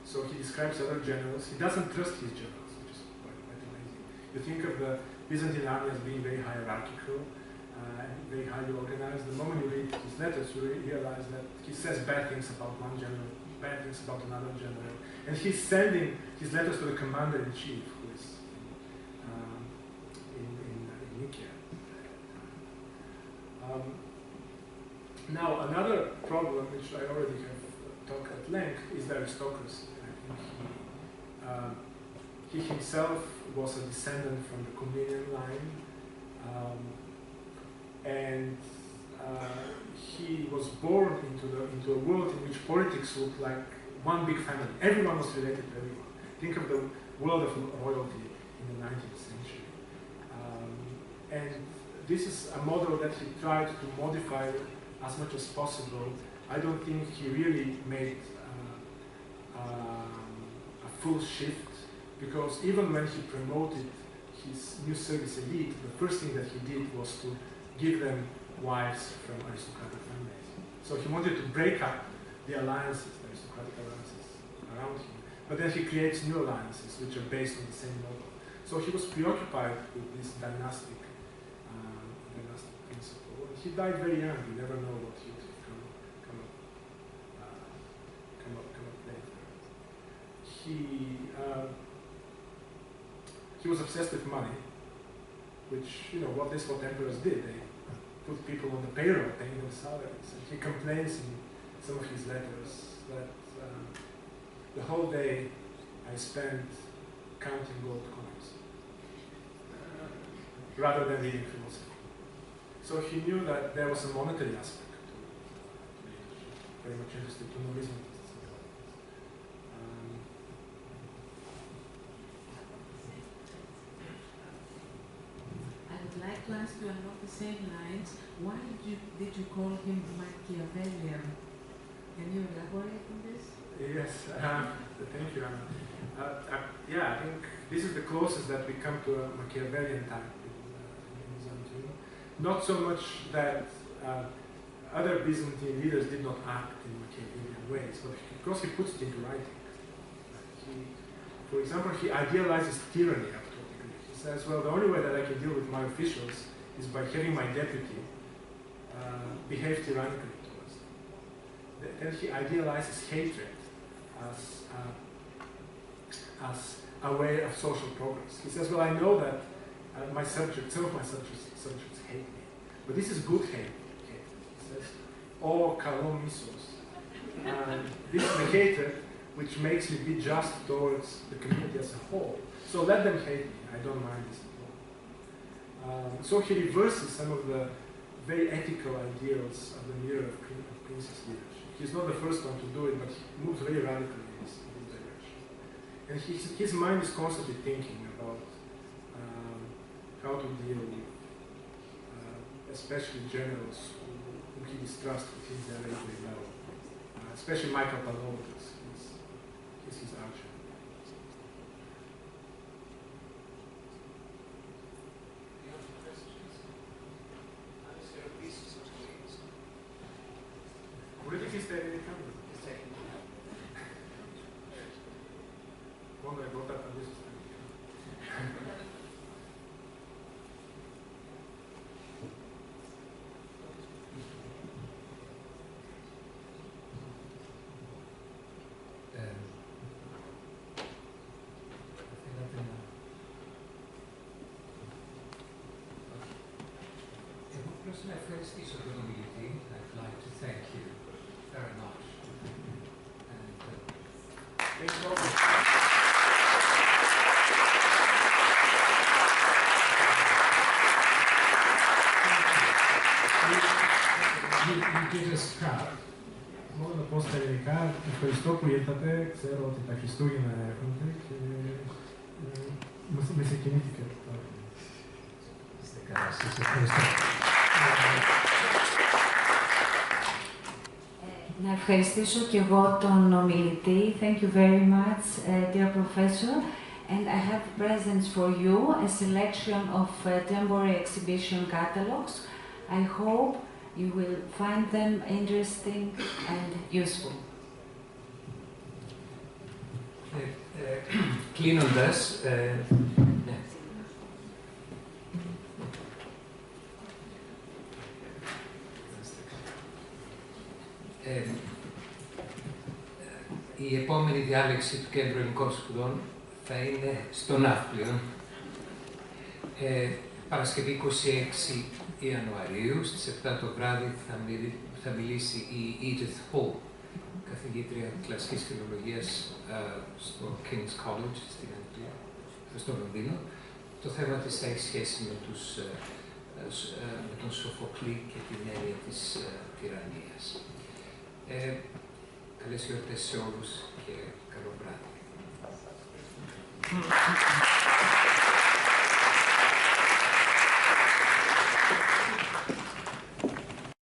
So he describes other generals. He doesn't trust his generals, which is quite amazing. You think of the Byzantine army as being very hierarchical, and very highly organized. The moment you read his letters, you realize that he says bad things about one general, bad things about another general, and he's sending his letters to the commander-in-chief, who is in Nicaea. Now, another problem, which I already have talked at length, is the aristocracy. I think he himself was a descendant from the Comnenian line. And he was born into a world in which politics looked like one big family. Everyone was related to everyone. Think of the world of royalty in the 19th century. And this is a model that he tried to modify as much as possible. I don't think he really made a full shift, because even when he promoted his new service elite, the first thing that he did was to give them wives from aristocratic families. So he wanted to break up the alliances, the aristocratic alliances around him. But then he creates new alliances, which are based on the same model. So he was preoccupied with this dynastic principle. He died very young. You never know what he would come up later. He was obsessed with money, which, what emperors did. They put people on the payroll, paying them salaries. And he complains in some of his letters that the whole day I spent counting gold coins rather than reading philosophy. So he knew that there was a monetary aspect to leadership, very much interested to numismatists. I would like to ask you along the same lines, why did you call him Machiavellian? Can you elaborate on this? Yes, thank you, Anna. Yeah, I think this is the closest that we come to a Machiavellian type in Byzantium. Not so much that other Byzantine leaders did not act in Machiavellian ways, but because he puts it into writing. For example, he idealizes tyranny up to a degree. He says, well, the only way that I can deal with my officials is by having my deputy behave tyrannically towards them. Then he idealizes hatred as a way of social progress. He says, well, I know that my subjects, some of my subjects hate me, but this is good hate. He says, O kalom misos. This is the hatred which makes me be just towards the community as a whole. So let them hate me. I don't mind this at all. So he reverses some of the very ethical ideals of the mirror of princess leadership. He's not the first one to do it, but he moves very radically in this direction. And his mind is constantly thinking about how to deal with especially generals whom he distrusts at his very level. Especially Michael Pavlovich, he's his archer. Where did he stay in the camera? Quando è votato adesso sta να ευχαριστήσω τον ομιλητή. I'd like to thank you very much. And, you did us proud. Μόνο να πω στα ελληνικά, ευχαριστώ που ήρθατε. Ξέρω ότι τα Χριστούγεννα έρχονται και με συγκινήθηκα. Είστε καλά, σας ευχαριστώ. Να ευχαριστήσω και εγώ τον ομιλητή. Thank you very much, dear professor. And I have presents for you a selection of temporary exhibition catalogs. I hope you will find them interesting and useful. Κλείνοντας, ναι. Η επόμενη διάλεξη του Κέντρου Ελληνικών Σπουδών θα είναι στο Ναύπλιο. Παρασκευή 26 Ιανουαρίου, στις 7 το βράδυ θα μιλήσει η Edith Hall, καθηγήτρια κλασικής φιλολογίας στο King's College στην Αγγλία, στο Λονδίνο. Το θέμα της θα έχει σχέση με τον Σοφοκλή και την έννοια της τυραννίας. Καλές γιορτές σε όλους και καλό βράδυ.